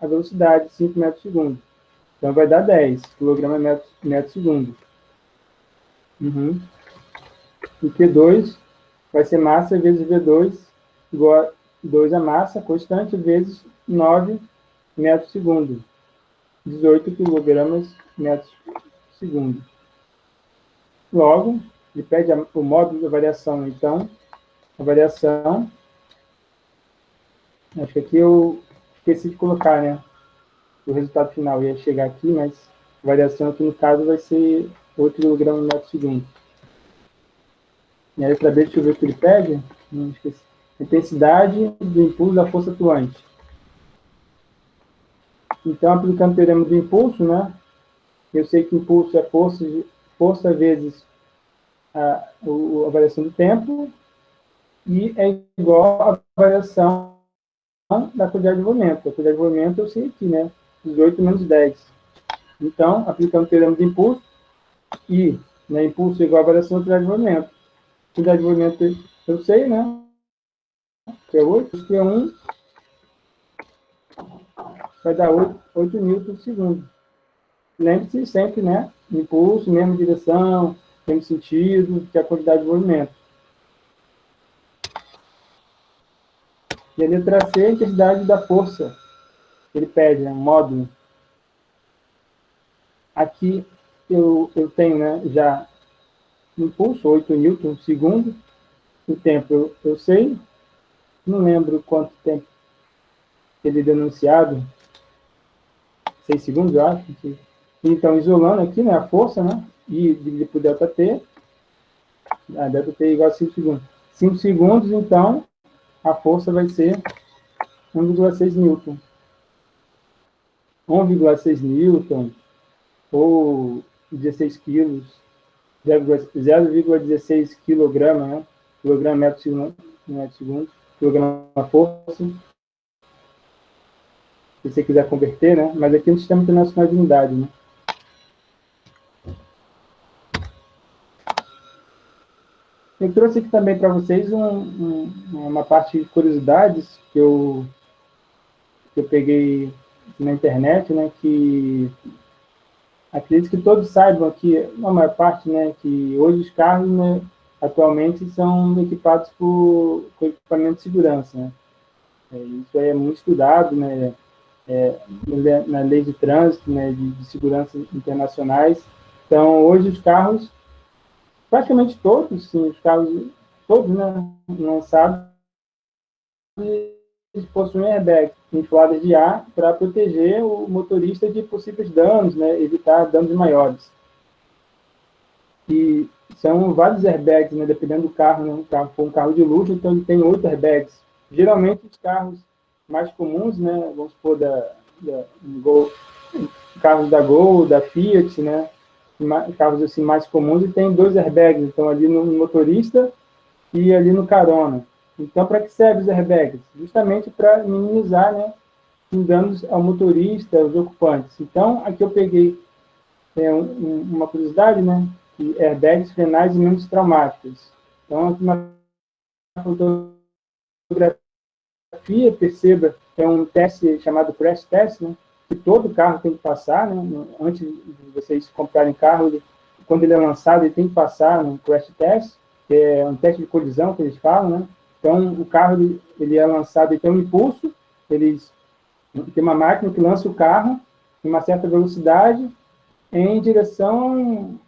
a velocidade, 5 metros por segundo. Então, vai dar 10 kg metro por segundo. E Q2 vai ser massa vezes V2, igual a 2 a massa, constante, vezes 9 metros por segundo. 18 kg metros por segundo. Logo, ele pede o módulo da variação. Então, a variação... Acho que aqui eu esqueci de colocar, né? O resultado final ia chegar aqui, mas a variação aqui no caso vai ser 8 kg metro por segundo. E aí, para ver, deixa eu ver o que ele pede. Não esqueci. Intensidade do impulso da força atuante. Então, aplicando o teorema do impulso, né? Eu sei que o impulso é força vezes a variação do tempo, e é igual à variação da quantidade de movimento. A quantidade de movimento eu sei aqui, né? 18 menos 10. Então, aplicando o teorema do impulso, e, né, impulso é igual à variação da quantidade de movimento. A quantidade de movimento eu sei, né? Que é 8, que é 1, vai dar 8 newtons por segundo. Lembre-se sempre, né? Impulso, mesma direção, mesmo sentido, que é a quantidade de movimento. E a letra C é a intensidade da força. Ele pede, né? Um módulo. Aqui eu tenho, né, já impulso, 8 newtons por segundo. O tempo eu sei. Não lembro quanto tempo ele é denunciado. 6 segundos, eu acho. Então, isolando aqui, né, a força, né? I dividido por ΔT. A ΔT é igual a 5 segundos. 5 segundos, então, a força vai ser 1,6 newton. 1,6 newton, ou 16 quilos, 0,16 quilograma, né? Quilograma metro segundo, quilograma força. Se você quiser converter, né? Mas aqui no Sistema Internacional de Unidade, né? Eu trouxe aqui também para vocês uma parte de curiosidades que eu peguei na internet, né? Que acredito que todos saibam aqui, a maior parte, né? Que hoje os carros, né, atualmente são equipados com equipamento de segurança, né? Isso é muito estudado, né? Na lei de trânsito, né? De segurança internacionais. Então, hoje os carros, praticamente todos, sim, os carros todos, né, lançados, eles possuem airbags infladas de ar para proteger o motorista de possíveis danos, né, evitar danos maiores. E são vários airbags, né, dependendo do carro, né, for um carro de luxo, então ele tem 8 airbags. Geralmente os carros mais comuns, né, vamos supor Gol, carros da Gol, da Fiat, né, carros assim mais comuns, e tem 2 airbags, então ali no motorista e ali no carona. Então, para que servem os airbags? Justamente para minimizar, né, os danos ao motorista, aos ocupantes. Então, aqui eu peguei uma curiosidade, né, que airbags frenais e menos traumáticos. Então, aqui na fotografia, perceba, é um teste chamado crash test, né, que todo carro tem que passar, né, antes de vocês comprarem carro, quando ele é lançado, ele tem que passar no crash test, que é um teste de colisão, que eles falam, né. Então, o carro, ele é lançado, ele tem um impulso, eles tem uma máquina que lança o carro em uma certa velocidade em direção,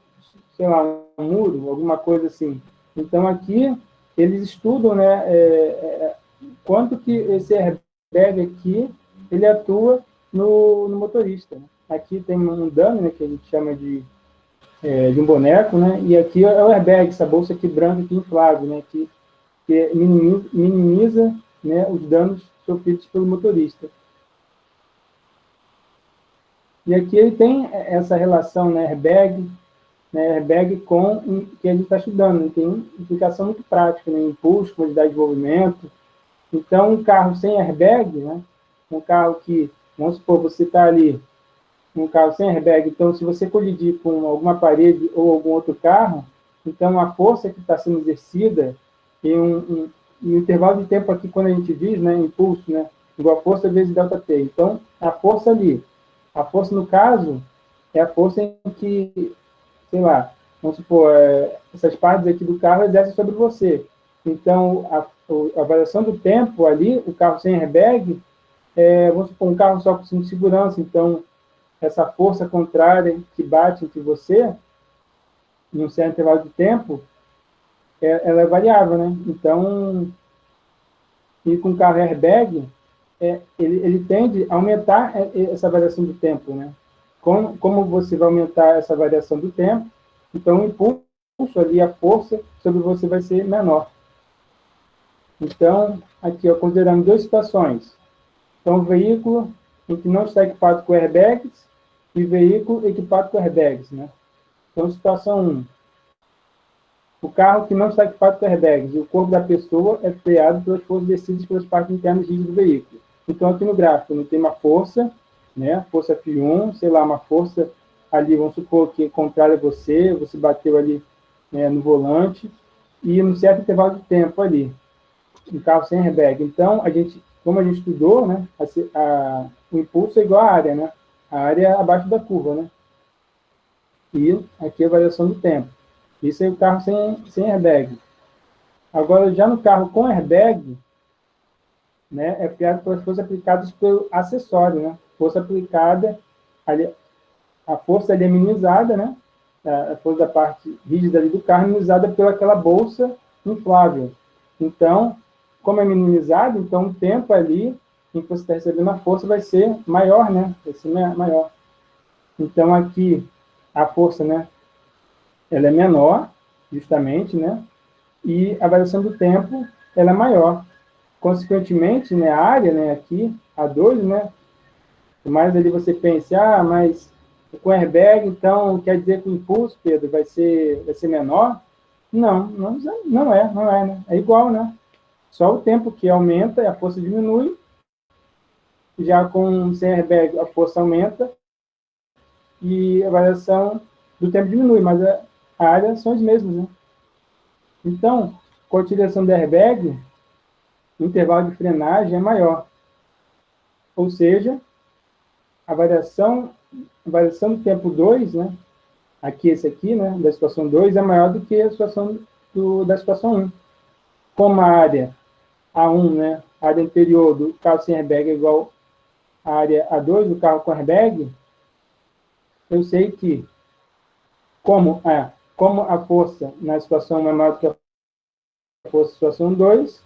sei lá, um muro, alguma coisa assim. Então, aqui, eles estudam, né, quanto que esse airbag aqui, ele atua no motorista. Aqui tem um dummy, né, que a gente chama de um boneco, né, e aqui é o airbag, essa bolsa aqui branca, aqui inflável, né, que minimiza, né, os danos sofridos pelo motorista. E aqui ele tem essa relação, né, airbag com que a gente está estudando, tem implicação muito prática, né, impulso, quantidade de movimento. Então, um carro sem airbag, né, um carro que, vamos supor, você está ali, um carro sem airbag, então, se você colidir com alguma parede ou algum outro carro, então a força que está sendo exercida em um intervalo de tempo aqui, quando a gente diz, né, impulso, né, igual a força vezes ΔT. Então, a força ali, a força no caso, é a força em que, sei lá, vamos supor, essas partes aqui do carro exercem sobre você. Então, a variação do tempo ali, o carro sem airbag, vamos supor, um carro só com cinto de segurança, então, essa força contrária que bate entre você, em um certo intervalo de tempo, ela é variável, né? Então, e com carro airbag, ele tende a aumentar essa variação do tempo, né? Como você vai aumentar essa variação do tempo, então o impulso ali, a força sobre você vai ser menor. Então, aqui, ó, considerando duas situações. Então, o veículo em que não está equipado com airbags e veículo equipado com airbags, né? Então, situação 1. O carro que não está equipado com airbags e o corpo da pessoa é freado pelas forças descidas pelas partes internas rígidas do veículo. Então, aqui no gráfico, não tem uma força, né? Força F1, sei lá, uma força ali, vamos supor que contrária a você, você bateu ali, né, no volante, e num certo intervalo de tempo ali, um carro sem airbag. Então, como a gente estudou, né, o impulso é igual à área, né? A área abaixo da curva, né? E aqui a variação do tempo. Isso é o carro sem airbag. Agora, já no carro com airbag, né, é criado pelas forças aplicadas pelo acessório, né? Força aplicada, ali, a força ali é minimizada, né? A força da parte rígida ali do carro é minimizada pelaquela bolsa inflável. Então, como é minimizado, então o tempo ali em que você está recebendo a força vai ser maior, né? Vai ser maior. Então, aqui, a força, né? Ela é menor, justamente, né? E a variação do tempo, ela é maior. Consequentemente, né, a área, né, aqui, a 2, né? Por mais ali você pense, mas com airbag, então, quer dizer que o impulso, Pedro, vai ser menor? Não, não é, né? É igual, né? Só o tempo que aumenta e a força diminui, já com sem airbag a força aumenta e a variação do tempo diminui, mas a área são as mesmas, né? Então, com a utilização do airbag, o intervalo de frenagem é maior. Ou seja, a variação do tempo 2, né? Aqui, esse aqui, né? Da situação 2 é maior do que a situação da situação 1. Como a área A1, né? A área anterior do carro sem airbag é igual à área A2 do carro com airbag, eu sei que como a força na situação 1 é maior do que a força na situação 2,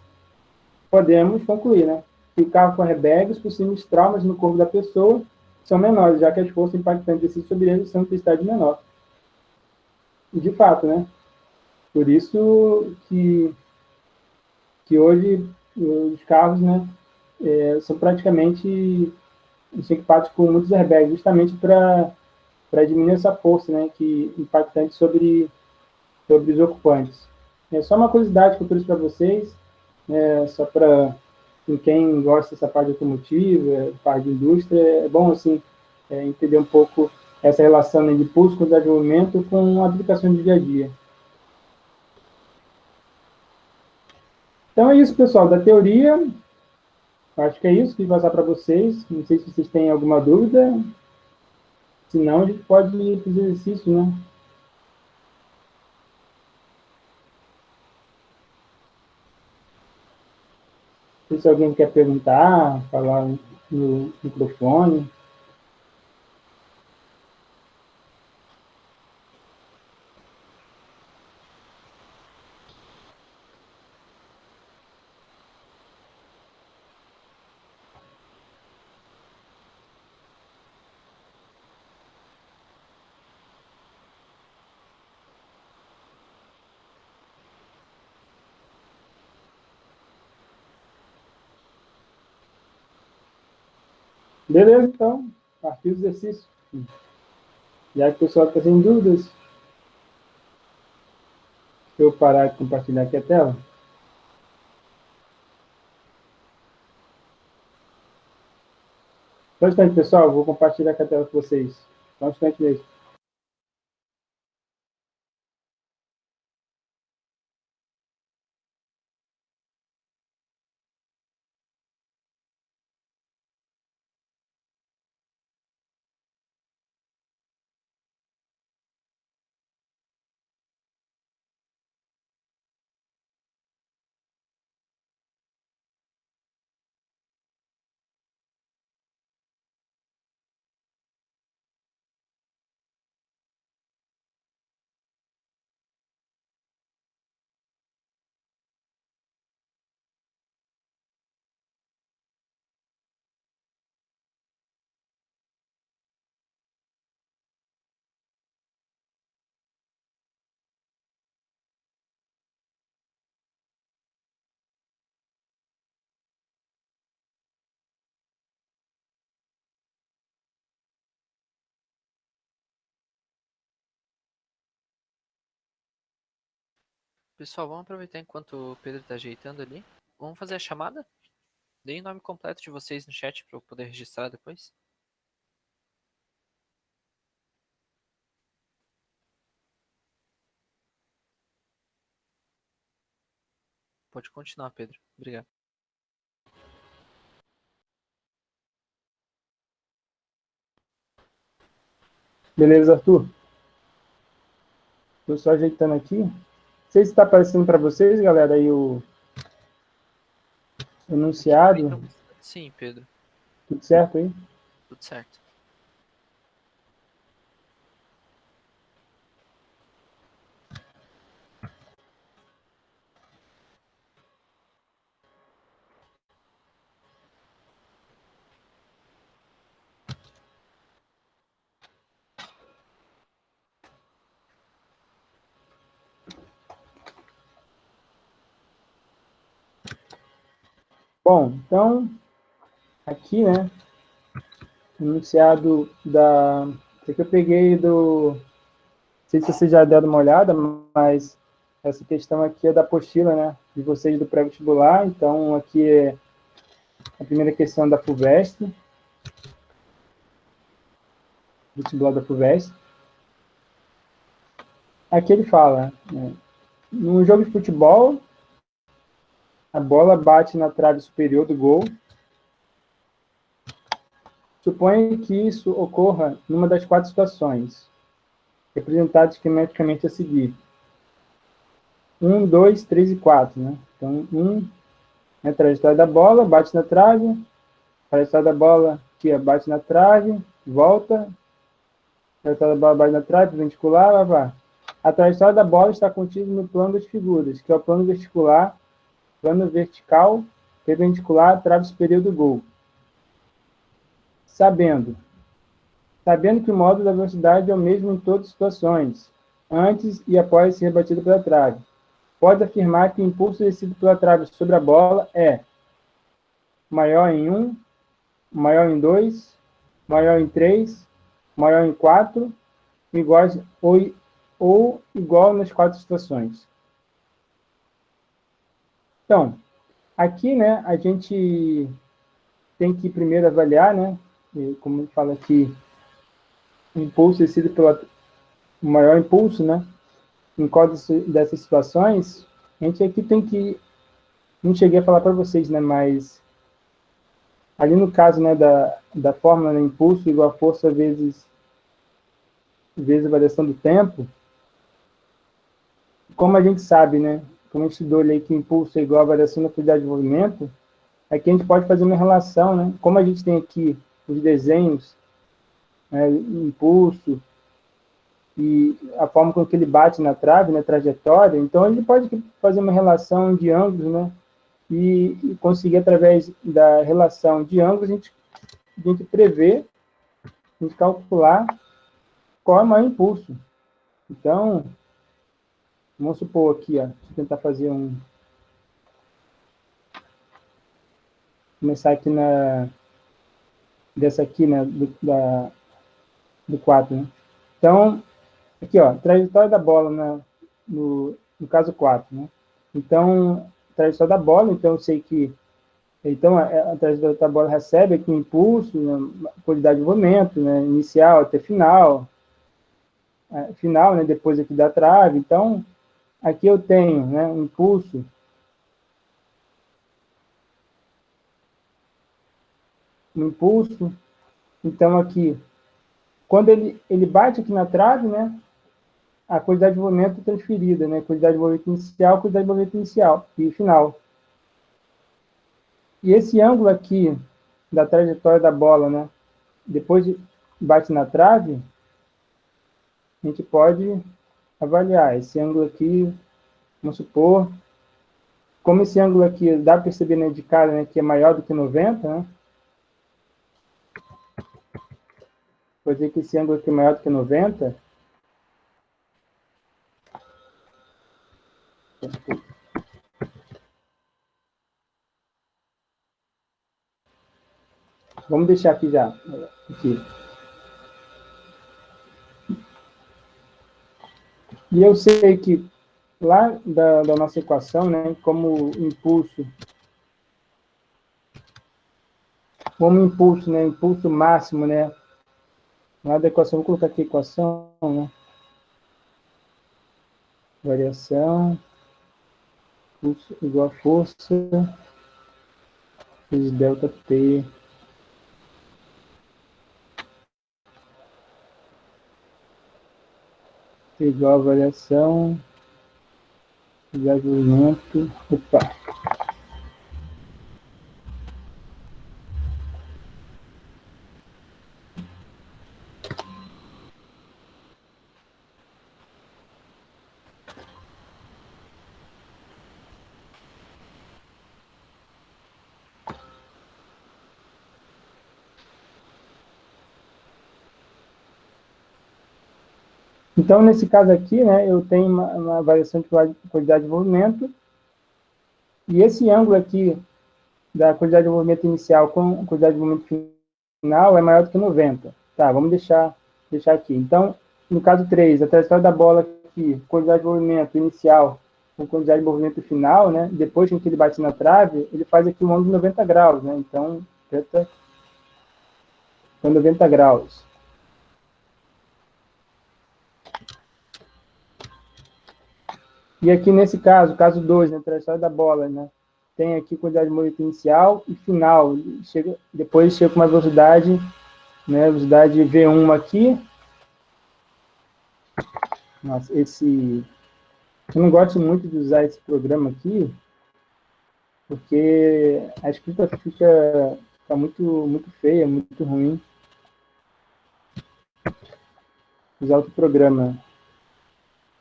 podemos concluir, né? Que o carro com airbag, os possíveis traumas no corpo da pessoa são menores, já que as forças impactantes sobre eles são de intensidade menor. E de fato, né? Por isso que hoje os carros, né, são praticamente equipados com muitos airbags, justamente para diminuir essa força, né, que impactante sobre os ocupantes. É só uma curiosidade que eu trouxe para vocês, né, só para quem gosta dessa parte automotiva, parte de indústria, é bom assim entender um pouco essa relação, né, de pulso com desenvolvimento com aplicações do dia a dia. Então é isso, pessoal, da teoria. Acho que é isso que eu vou passar para vocês. Não sei se vocês têm alguma dúvida. Se não, a gente pode ir para os exercícios, né? Não sei se alguém quer perguntar, falar no microfone. Beleza, então. Partiu o exercício. Já que o pessoal está sem dúvidas, deixa eu parar de compartilhar aqui a tela. Só um instante, pessoal. Vou compartilhar aqui a tela com vocês. Só um instante mesmo. Pessoal, vamos aproveitar enquanto o Pedro tá ajeitando ali. Vamos fazer a chamada? Deem o nome completo de vocês no chat para eu poder registrar depois. Pode continuar, Pedro. Obrigado. Beleza, Arthur? Estou só ajeitando aqui. Não sei se está aparecendo para vocês, galera, aí o enunciado. Sim, Pedro. Tudo certo aí? Tudo certo. Bom, então, aqui, né, enunciado da... Isso aqui eu peguei do... Não sei se vocês já deram uma olhada, mas essa questão aqui é da apostila, né, de vocês do pré-vestibular. Então, aqui é a primeira questão da FUVEST, vestibular da FUVEST. Aqui ele fala, né, num jogo de futebol, a bola bate na trave superior do gol. Suponha que isso ocorra numa das quatro situações, representadas esquematicamente a seguir. 1, 2, 3 e 4. Né? Então, 1 é a trajetória da bola, bate na trave, a trajetória da bola que bate na trave, volta, a trajetória da bola bate na trave, ventricular, vai. A trajetória da bola está contida no plano das figuras, que é o plano vesticular, plano vertical, perpendicular, trave superior do gol. Sabendo que o modo da velocidade é o mesmo em todas as situações, antes e após ser batido pela trave. Pode afirmar que o impulso exercido pela trave sobre a bola é maior em 1, maior em 2, maior em 3, maior em 4, igual ou igual nas quatro situações. Então, aqui, né, a gente tem que primeiro avaliar, né, como fala aqui, o impulso exercido pela o maior impulso, né, em qual dessas situações, a gente aqui tem que, não cheguei a falar para vocês, né, mas ali no caso, né, da fórmula, né, impulso igual a força vezes a variação do tempo, como a gente sabe, né, como a gente estudou ali que o impulso é igual a variação da quantidade de movimento, aqui a gente pode fazer uma relação, né, como a gente tem aqui os desenhos, né, impulso e a forma com que ele bate na trave, na trajetória, então a gente pode fazer uma relação de ângulos, né, e conseguir, através da relação de ângulos, a gente prever, a gente calcular qual é o maior impulso. Então, vamos supor aqui, ó, deixa eu tentar fazer começar aqui dessa aqui, né, do 4, né? Então, aqui, ó, trajetória da bola no caso 4, né? Então, trajetória da bola, então eu sei que então a trajetória da bola recebe aqui um impulso, né, quantidade de movimento, né, inicial até final, né, depois aqui da trave. Então, aqui eu tenho, né, um impulso então aqui, quando ele bate aqui na trave, né, a quantidade de movimento é transferida, né, quantidade de movimento inicial, quantidade de movimento inicial e final. E esse ângulo aqui da trajetória da bola, né, depois bate na trave, a gente pode avaliar esse ângulo aqui, vamos supor, como esse ângulo aqui dá para perceber, né, de cara, né, que é maior do que 90, né, vou dizer que esse ângulo aqui é maior do que 90, vamos deixar aqui já, aqui. E eu sei que lá da nossa equação, né, como impulso, né, impulso máximo, né, lá da equação, vou colocar aqui a equação, né, variação, impulso igual a força, vezes delta P, igual a variação, igual a movimento, opa. Então, nesse caso aqui, né, eu tenho uma variação de quantidade de movimento, e esse ângulo aqui da quantidade de movimento inicial com a quantidade de movimento final é maior do que 90. Tá, vamos deixar aqui. Então, no caso 3, a trajetória da bola aqui, quantidade de movimento inicial com quantidade de movimento final, né, depois que ele bate na trave, ele faz aqui um ângulo de 90 graus, né, então, 90 graus. E aqui nesse caso 2, né, trajetória da bola, né, tem aqui quantidade de movimento inicial e final. Depois chega com uma velocidade, né, velocidade V1 aqui. Nossa, eu não gosto muito de usar esse programa aqui, porque a escrita fica muito feia, muito ruim. Usar outro programa.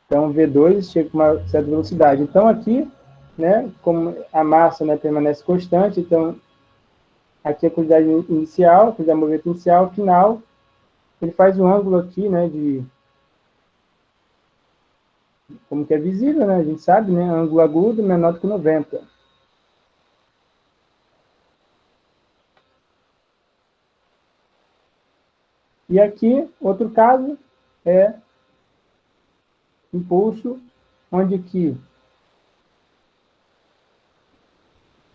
Então, V2 chega com uma certa velocidade. Então, aqui, né, como a massa, né, permanece constante, então, aqui a quantidade inicial, a quantidade de movimento inicial, final, ele faz um ângulo aqui, né, como que é visível, né, a gente sabe, né, ângulo agudo menor do que 90. E aqui, outro caso, é impulso, onde que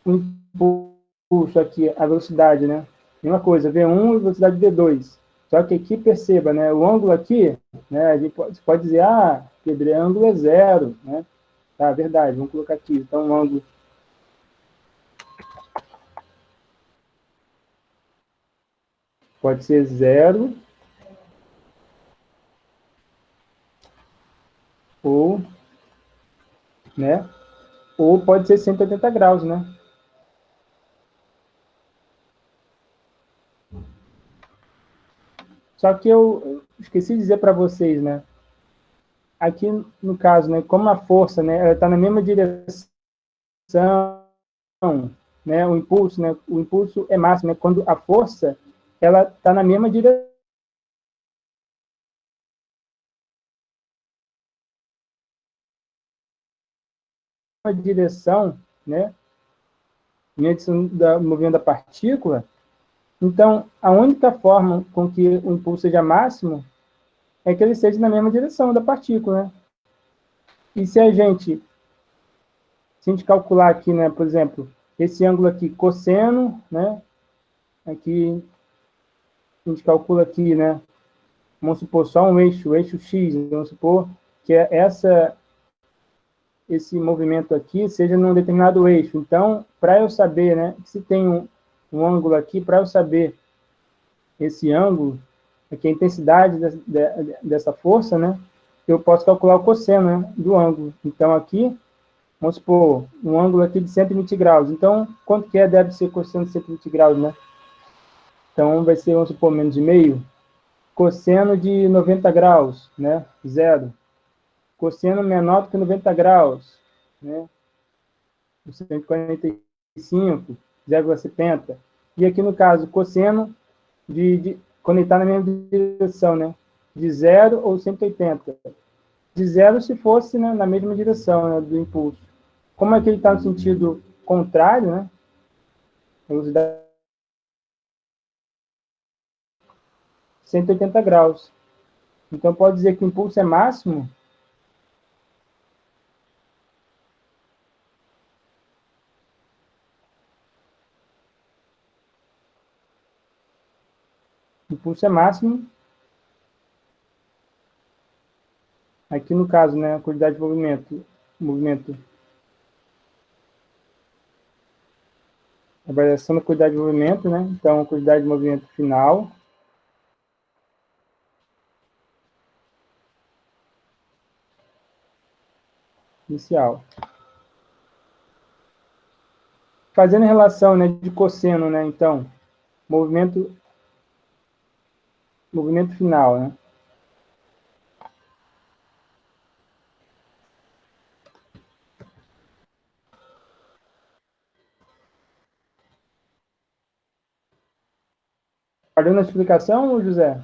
o impulso aqui, a velocidade, né? Mesma coisa, V1 e velocidade V2. Só que aqui, perceba, né? O ângulo aqui, né? A gente pode dizer, Pedro, o ângulo é zero, né? Tá, verdade, vamos colocar aqui. Então, o ângulo pode ser zero ou, né? Ou pode ser 180 graus, né? Só que eu esqueci de dizer para vocês, né? Aqui, no caso, né? Como a força, né? Ela está na mesma direção, né? O impulso é máximo, né? Quando a força, ela está na mesma direção, né? Em direção do movimento da partícula. Então, a única forma com que o impulso seja máximo é que ele seja na mesma direção da partícula, né? E se a gente calcular aqui, né, por exemplo, esse ângulo aqui, cosseno, né, aqui, a gente calcula aqui, né, vamos supor só um eixo, o eixo X, vamos supor que esse movimento aqui seja num determinado eixo. Então, para eu saber, né, se tem um ângulo aqui, para eu saber esse ângulo, aqui a intensidade dessa força, né, eu posso calcular o cosseno, né, do ângulo. Então, aqui, vamos supor, um ângulo aqui de 120 graus. Então, quanto que deve ser cosseno de 120 graus, né? Então, vai ser, vamos supor, menos de meio. Cosseno de 90 graus, né? Zero. Cosseno menor do que 90 graus, né? 145, 0,70. E aqui, no caso, cosseno quando ele está na mesma direção, né? De 0 ou 180. De 0 se fosse, né, na mesma direção, né, do impulso. Como é que ele está no sentido contrário, né? Velocidade 180 graus. Então, pode dizer que o impulso é máximo O impulso é máximo. Aqui no caso, né, a quantidade de movimento, a variação da quantidade de movimento, né? Então, a quantidade de movimento final inicial. Fazendo relação, né, de cosseno, né? Então, movimento final, né? Parou na explicação, José?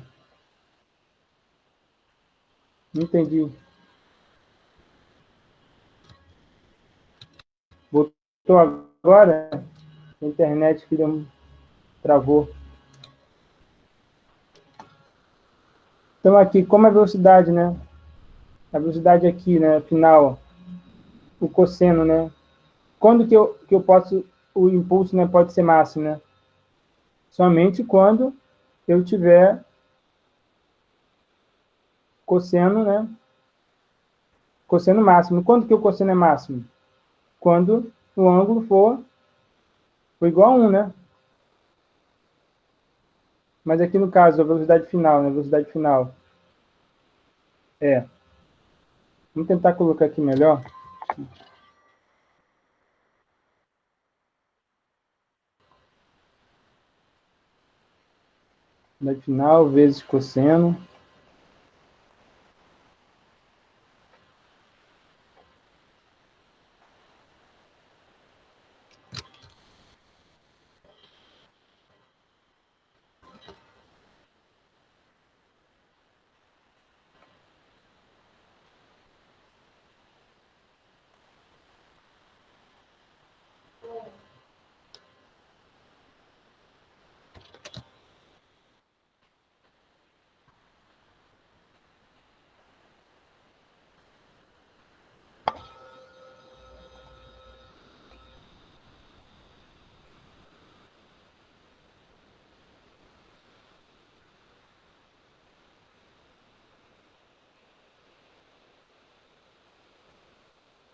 Não entendi. Voltou agora? A internet que travou. Então, aqui, como a velocidade, né? A velocidade aqui, né? Final, o cosseno, né? Quando que eu posso, o impulso, né, pode ser máximo, né? Somente quando eu tiver cosseno, né? Cosseno máximo. Quando que o cosseno é máximo? Quando o ângulo for igual a 1, né? Mas aqui no caso, a velocidade final, né? A velocidade final é... Vamos tentar colocar aqui melhor. Velocidade final vezes cosseno.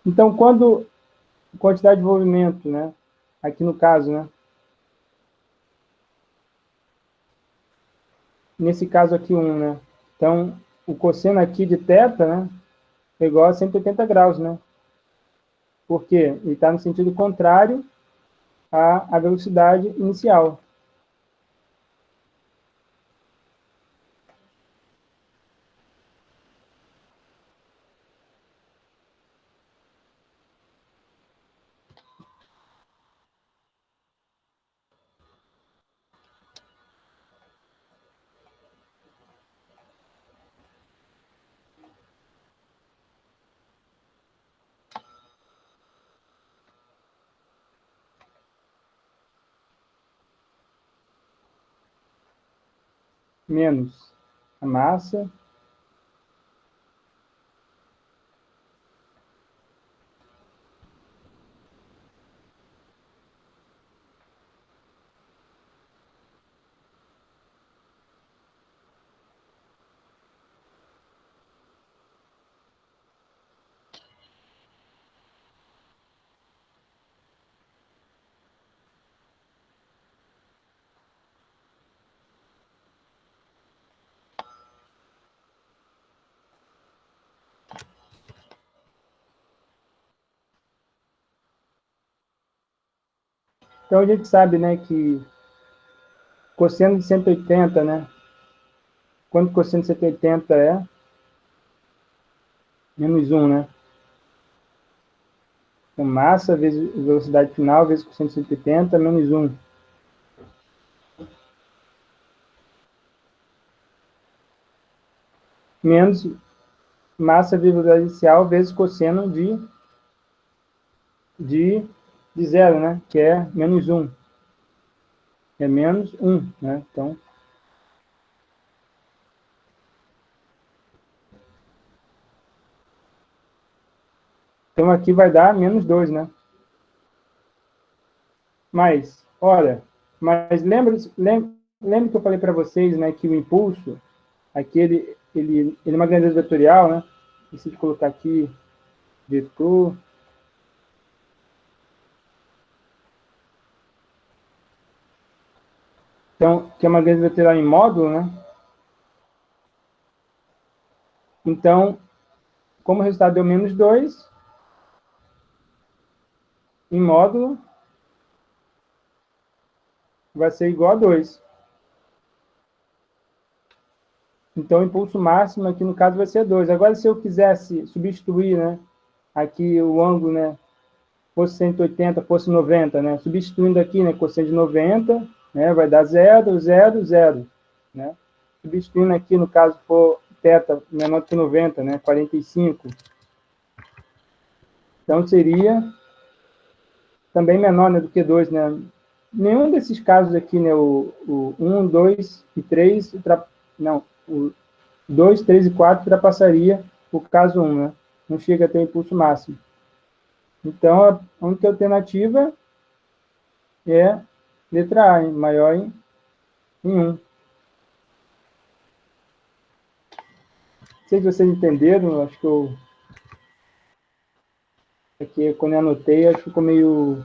Então, quando quantidade de movimento, né? Aqui no caso, né? Nesse caso aqui, 1, né? Então, o cosseno aqui de θ, né? É igual a 180 graus, né? Por quê? Ele está no sentido contrário à velocidade inicial. Menos a massa Então, a gente sabe, né, que cosseno de 180, né? Quanto cosseno de 180 é? Menos 1, né? Então, massa vezes velocidade final vezes cosseno de 180, menos 1. Menos massa vezes velocidade inicial vezes cosseno de, de zero, né? Que é menos 1. É menos 1, né? Então aqui vai dar menos 2, né? Mas, olha, mas lembra que eu falei para vocês, né, que o impulso, aqui ele é uma grandeza vetorial, né? Preciso colocar aqui vetor. Então, que é uma grandeza vetorial em módulo, né? Então, como o resultado deu menos 2, em módulo, vai ser igual a 2. Então, o impulso máximo aqui, no caso, vai ser 2. Agora, se eu quisesse substituir, né, aqui o ângulo, né, fosse 180, fosse 90, né, substituindo aqui, né, cosseno de 90, né, vai dar 0, 0, 0, né? Substituindo aqui, no caso, for θ menor que 90, né, 45. Então, seria também menor, né, do que 2, né? Nenhum desses casos aqui, né, o 1, 2 e 3, não, o 2, 3 e 4 ultrapassaria o caso 1, né? Não chega a ter impulso máximo. Então, a única alternativa é letra A, maior em 1. Não sei se vocês entenderam, acho que eu... Aqui, quando eu anotei, acho que ficou meio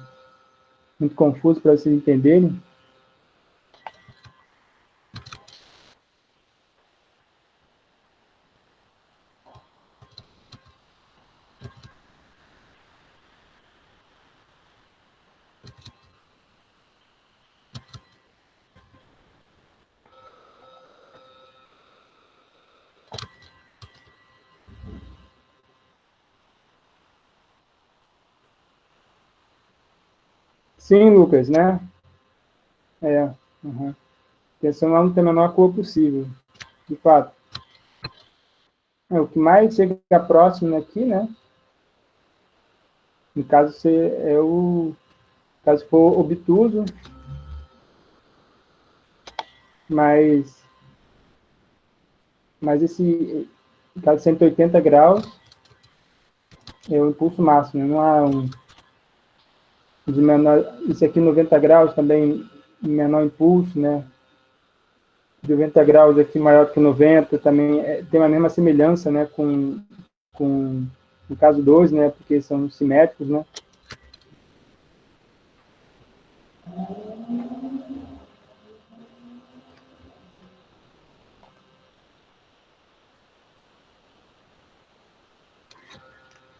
muito confuso para vocês entenderem. Sim, Lucas, né? É. Uhum. Atenção lá no ter a menor cor possível, de fato. É, o que mais chega próximo aqui, né? No caso, é o... Caso for obtuso, mas esse, no caso, 180 graus é o impulso máximo, né? Não há um de menor... Isso aqui, 90 graus, também menor impulso, né? 90 graus aqui maior que 90, também tem a mesma semelhança, né, com no caso 2, né, porque são simétricos, né.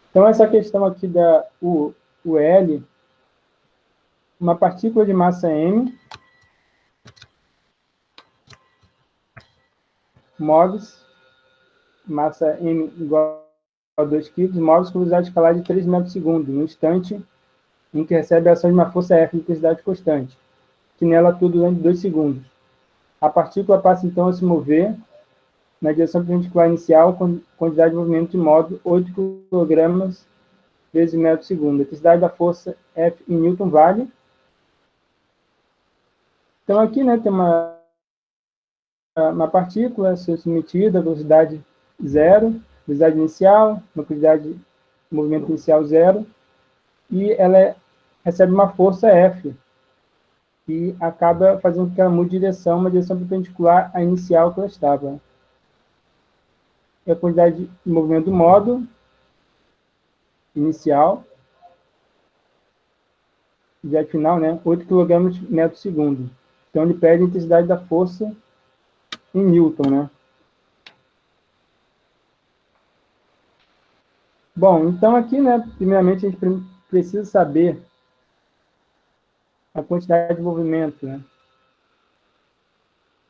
Então, essa questão aqui o L, uma partícula de massa M, moves, massa M igual a 2 kg, moves com velocidade escalar de 3 metros por segundo, no instante em que recebe a ação de uma força F de intensidade constante, que nela atua durante 2 segundos. A partícula passa, então, a se mover na direção perpendicular inicial, com quantidade de movimento de modo 8 kg vezes metro por segundo. A intensidade da força F em Newton vale. Então, aqui, né, tem uma partícula submetida a velocidade zero, velocidade inicial, uma quantidade de movimento inicial zero, e ela recebe uma força F, que acaba fazendo com que ela mude de direção, uma direção perpendicular à inicial que ela estava. É a quantidade de movimento do modo inicial, e final, né, 8 kg metro por segundo. Então, ele perde a intensidade da força em Newton, né? Bom, então aqui, né, primeiramente a gente precisa saber a quantidade de movimento, né?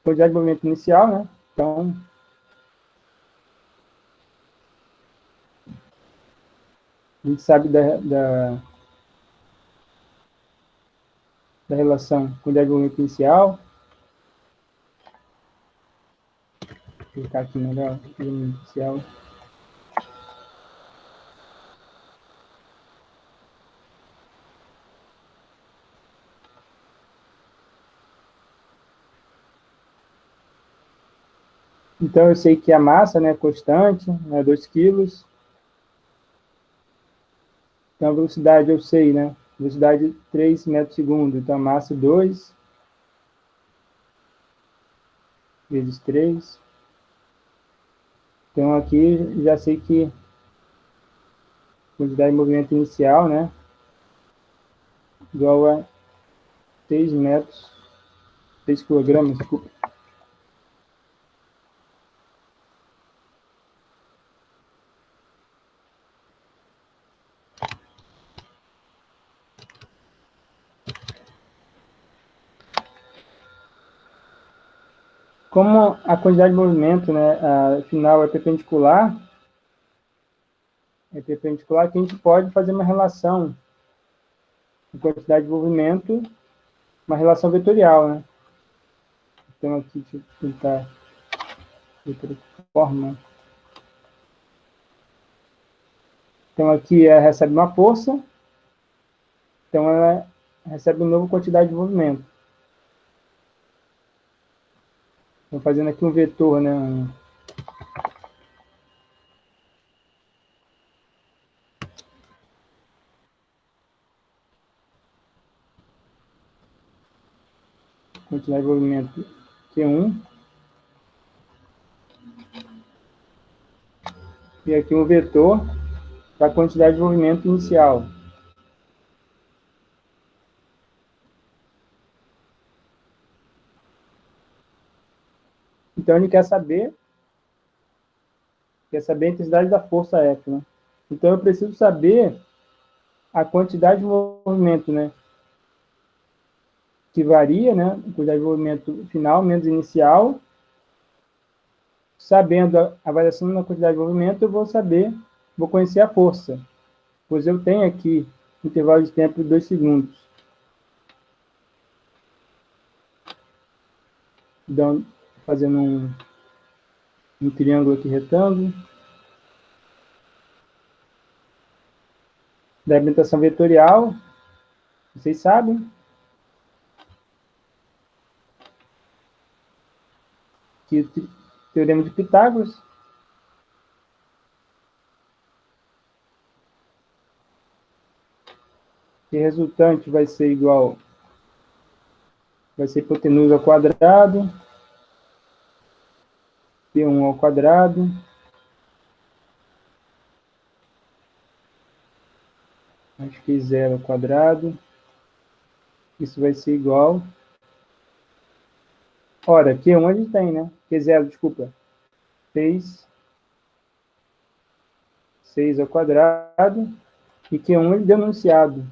Quantidade de movimento inicial, né? Então, a gente sabe da relação quantidade de movimento inicial. Vou colocar aqui melhor, movimento inicial. Então, eu sei que a massa, né, é constante, né, 2 quilos. Então, a velocidade eu sei, né? Velocidade 3 metros por segundo. Então, a massa 2. vezes 3. Então, aqui, já sei que a quantidade de movimento inicial, né, igual a 6 metros, 6 quilogramas, desculpa. Como a quantidade de movimento, né, final é perpendicular, que a gente pode fazer uma relação de quantidade de movimento, uma relação vetorial, né? Então, aqui, deixa eu tentar de outra forma. Então, aqui ela recebe uma força, então ela recebe uma nova quantidade de movimento. Estou fazendo aqui um vetor, né? Quantidade de movimento Q1. E aqui um vetor para a quantidade de movimento inicial. Então, ele quer saber a intensidade da força F, né? Então, eu preciso saber a quantidade de movimento, né? Que varia, né? A quantidade de movimento final menos inicial. Sabendo a variação na quantidade de movimento, eu vou conhecer a força. Pois eu tenho aqui um intervalo de tempo de 2 segundos. Então, fazendo um triângulo aqui retângulo. Da alimentação vetorial, vocês sabem que o teorema de Pitágoras que resultante vai ser igual, vai ser hipotenusa ao quadrado, P1 ao quadrado, acho que 0 ao quadrado, isso vai ser igual, ora, Q1 a gente tem, né? Q0, desculpa, 6 ao quadrado, e Q1 ele deu enunciado.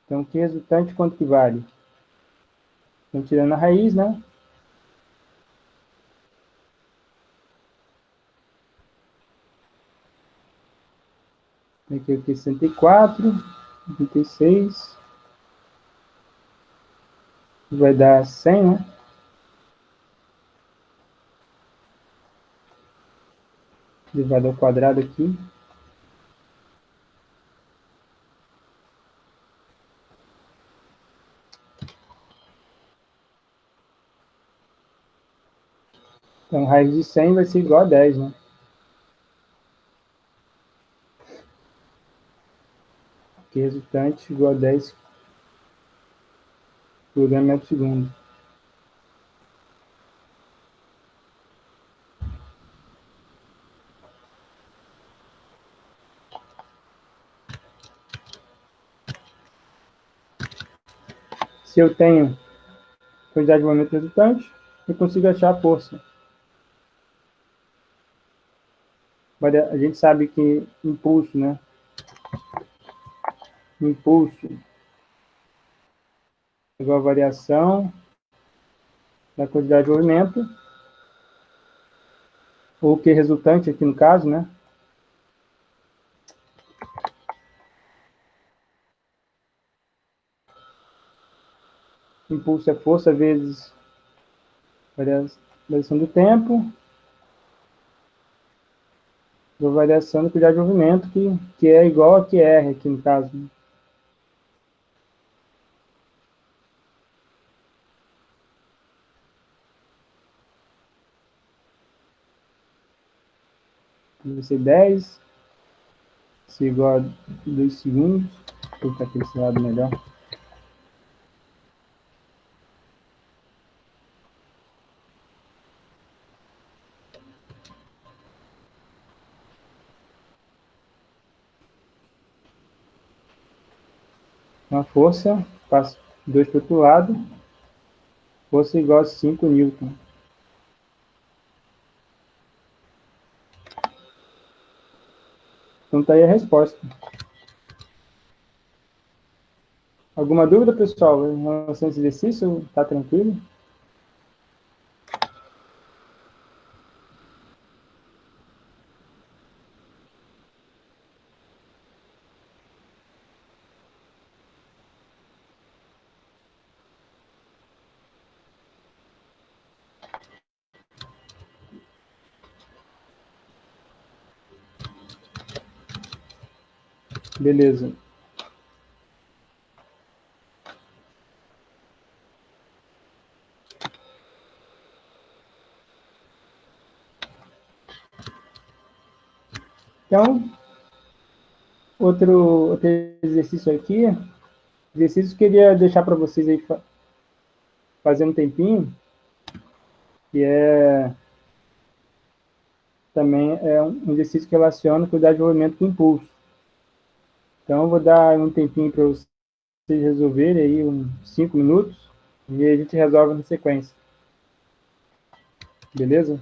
Então, que resultante quanto que vale? Então, tirando a raiz, né? Aqui 64, 36, vai dar 100, né? Elevado ao quadrado aqui. Então, raiz de 100 vai ser igual a 10, né? Que resultante igual a 10 kg por segundo. Se eu tenho quantidade de momento resultante, eu consigo achar a força. A gente sabe que impulso, né? Impulso igual a variação da quantidade de movimento, ou que resultante aqui no caso, né? Impulso é força vezes variação do tempo, ou variação da quantidade de movimento, que é igual a QR aqui no caso. Né? Vai ser 10, se igual a 2 segundos. Vou colocar aqui desse lado melhor. Uma força, passo 2 para o outro lado, força igual a 5 newton. Então está aí a resposta. Alguma dúvida, pessoal, em relação a esse exercício? Está tranquilo? Beleza. Então, outro exercício aqui, exercício que eu queria deixar para vocês aí fazer um tempinho, que também é um exercício que relaciona cuidar de movimento com impulso. Então, eu vou dar um tempinho para vocês resolverem aí, uns 5 minutos, e a gente resolve na sequência. Beleza?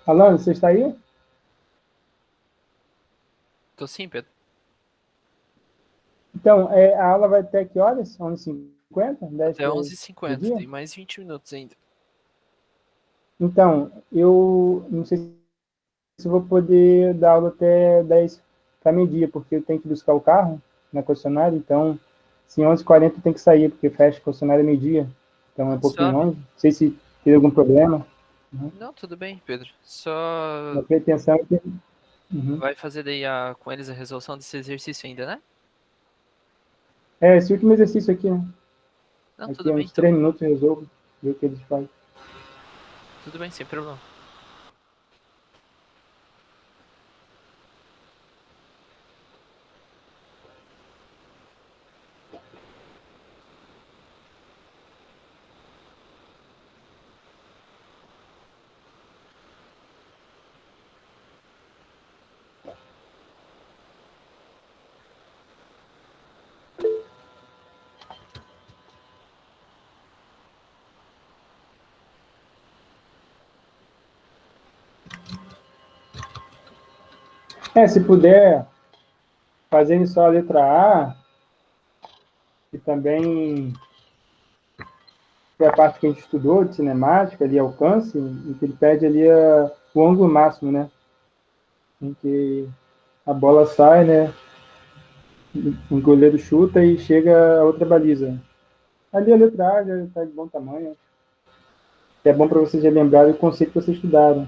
Alan, você está aí? Tô sim, Pedro. Então, a aula vai até que horas? 11h50? 10 Até para 11h50, dia? tem mais 20 minutos ainda. Então, eu não sei se eu vou poder dar aula até 10 para meio-dia, porque eu tenho que buscar o carro na concessionária, então, se 11h40 tem que sair, porque fecha a concessionária meio-dia, então é um pouquinho Suave. longe. Não sei se tem algum problema. Uhum. Não, tudo bem, Pedro. Só A pretensão é que... Uhum. vai fazer daí com eles a resolução desse exercício ainda, né? Esse último exercício aqui, né? Não, Aqui tudo é bem uns então. 3 minutos eu resolvo, ver o que eles fazem. Tudo bem, sem problema. Se puder, fazendo só a letra A, e também foi a parte que a gente estudou de cinemática, ali, alcance, em que ele pede ali o ângulo máximo, né? Em que a bola sai, né? O goleiro chuta e chega a outra baliza. Ali a letra A já está de bom tamanho. É bom para vocês já lembrarem o conceito que vocês estudaram.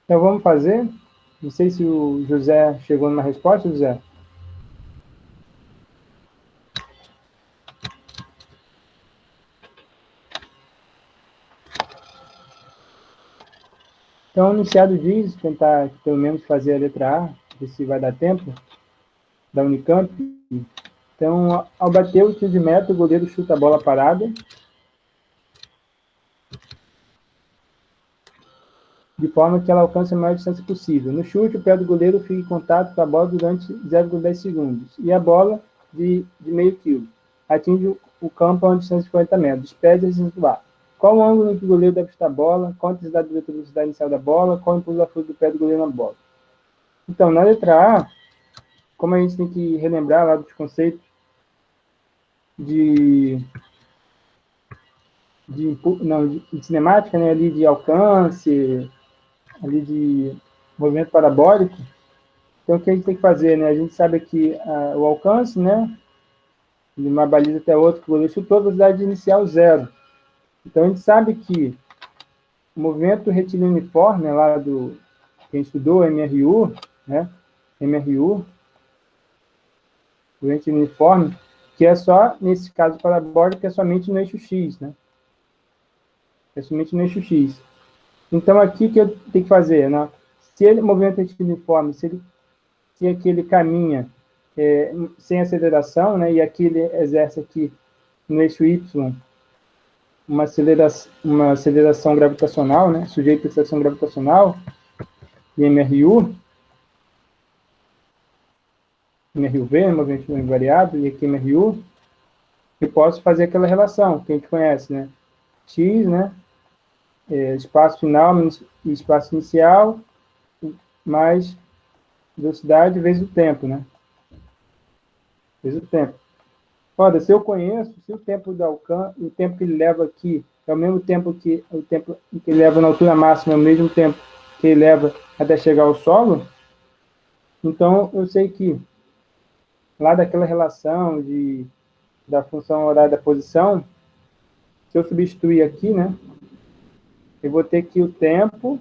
Então, vamos fazer. Não sei se o José chegou numa resposta, José. Então, iniciado diz, tentar pelo menos fazer a letra A, ver se vai dar tempo, da Unicamp. Então, ao bater o tiro de meta, o goleiro chuta a bola parada, de forma que ela alcance a maior distância possível. No chute, o pé do goleiro fica em contato com a bola durante 0,10 segundos, e a bola de meio quilo atinge o campo a uma distância de 40 metros, pés e do ar. Qual o ângulo em que o goleiro deve chutar a bola? Qual a intensidade da velocidade inicial da bola? Qual o impulso da força do pé do goleiro na bola? Então, na letra A, como a gente tem que relembrar lá dos conceitos de, de cinemática, né, ali de alcance, ali de movimento parabólico, então o que a gente tem que fazer, né? A gente sabe aqui o alcance, né, de uma baliza até outra que o goleiro chutou, a velocidade inicial zero. Então a gente sabe que o movimento retilíneo uniforme, né, lá do quem estudou MRU, né, MRU, o retilíneo uniforme, que é só, nesse caso parabólico, que é somente no eixo X, né? É somente no eixo X. Então, aqui que eu tenho que fazer, né? Se ele movimento retilíneo uniforme, se aqui ele caminha sem aceleração, né? E aqui ele exerce aqui no eixo Y uma aceleração gravitacional, né? Sujeito à aceleração gravitacional, e MRUV, movimento invariado, e aqui MRU, eu posso fazer aquela relação que a gente conhece, né? X, né? Espaço final menos espaço inicial, mais velocidade vezes o tempo, né? Vezes o tempo. Olha, se eu conheço, se o tempo do alcance, o tempo que ele leva aqui é o mesmo tempo que ele leva na altura máxima, é o mesmo tempo que ele leva até chegar ao solo, então eu sei que lá daquela relação da função horária da posição, se eu substituir aqui, né, eu vou ter que o tempo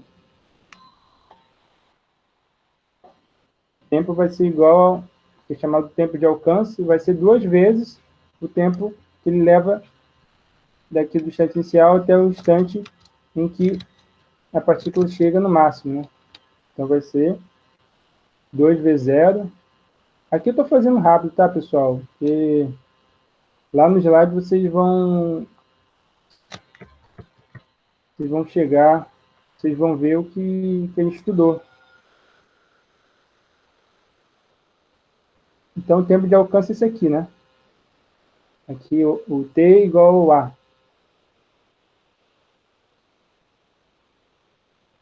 vai ser igual, que é chamado tempo de alcance, vai ser 2 vezes o tempo que ele leva daqui do instante inicial até o instante em que a partícula chega no máximo, né? Então vai ser 2 vezes zero. Aqui eu estou fazendo rápido, tá, pessoal? Porque lá no slide vocês vão chegar, vocês vão ver o que a gente estudou. Então, o tempo de alcance é esse aqui, né? Aqui o T igual ao A.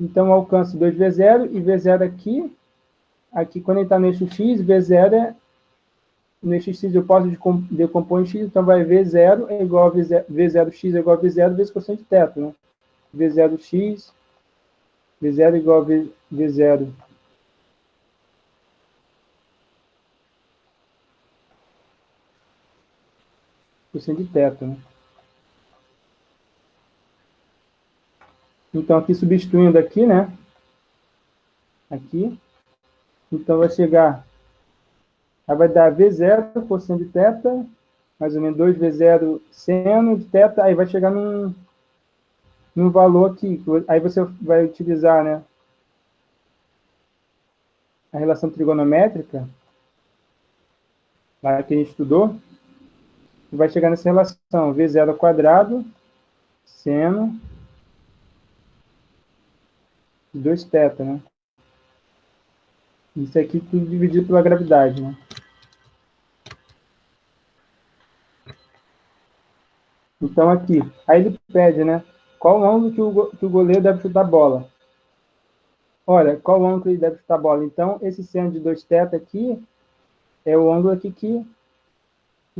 Então, alcance 2 vezes 0 e V0 aqui. Aqui, quando ele está no eixo X, V0 é... No eixo X eu posso decompor em X, então vai V0 é igual a V0x é igual a V0 vezes cosseno de θ, né? V0x, V0 igual a V0 cosseno de θ, né? Então, aqui substituindo aqui, né? Aqui. Então, vai chegar... Aí vai dar V0 cosseno de θ, mais ou menos 2 V0 seno de θ, aí vai chegar num valor aqui. Aí você vai utilizar, né, a relação trigonométrica, lá que a gente estudou, e vai chegar nessa relação, V0 ao quadrado, seno de 2θ, né? Isso aqui tudo dividido pela gravidade, né? Então, aqui, aí ele pede, né? Qual o ângulo que o goleiro deve chutar a bola? Olha, qual o ângulo que ele deve chutar a bola? Então, esse seno de 2θ aqui é o ângulo aqui que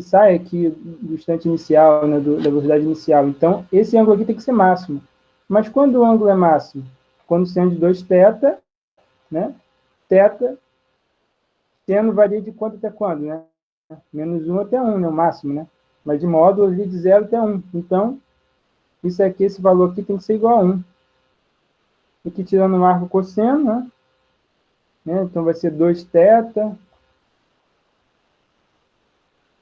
sai aqui do instante inicial, né, da velocidade inicial. Então, esse ângulo aqui tem que ser máximo. Mas quando o ângulo é máximo? Quando o seno de 2θ, né? Θ, seno varia de quanto até quando, né? Menos 1 até 1, né? O máximo, né? Mas de módulo ali de 0 até 1. Então, isso aqui, esse valor aqui tem que ser igual a 1. Aqui tirando o arco cosseno, né? Então vai ser 2θ.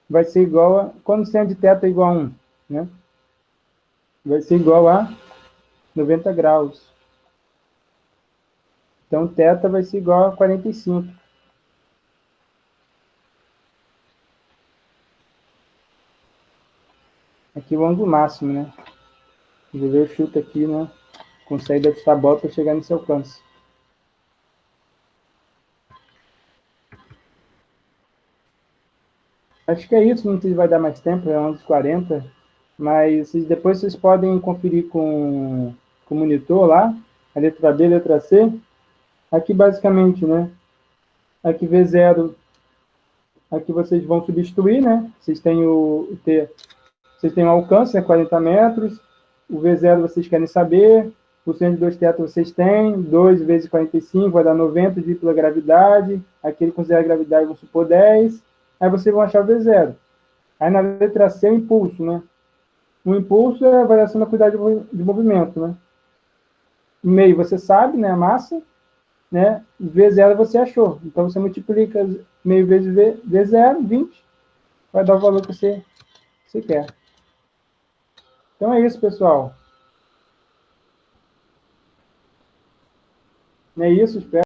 Vai ser igual a... Quando seno de θ é igual a 1, né? Vai ser igual a 90 graus. Então, θ vai ser igual a 45. Aqui o ângulo máximo, né? Vou ver o chute aqui, né? Consegue ajustar a bola para chegar nesse alcance. Acho que é isso, não sei se vai dar mais tempo, é 11h40, mas depois vocês podem conferir com o monitor lá, a letra B, a letra C. Aqui basicamente, né? Aqui V0, aqui vocês vão substituir, né? Vocês têm o T, vocês têm o alcance, né? 40 metros. O V0 vocês querem saber. O seno de 2θ vocês têm. 2 vezes 45 vai dar 90 dividido pela gravidade. Aqui ele considera a gravidade, vamos supor 10. Aí vocês vão achar o V0. Aí na letra C é o impulso, né? O impulso é a variação da quantidade de movimento, né? Meio você sabe, né? A massa, né? V0 você achou. Então você multiplica meio vezes V0, 20, vai dar o valor que você quer. Então é isso, pessoal. É isso, espero.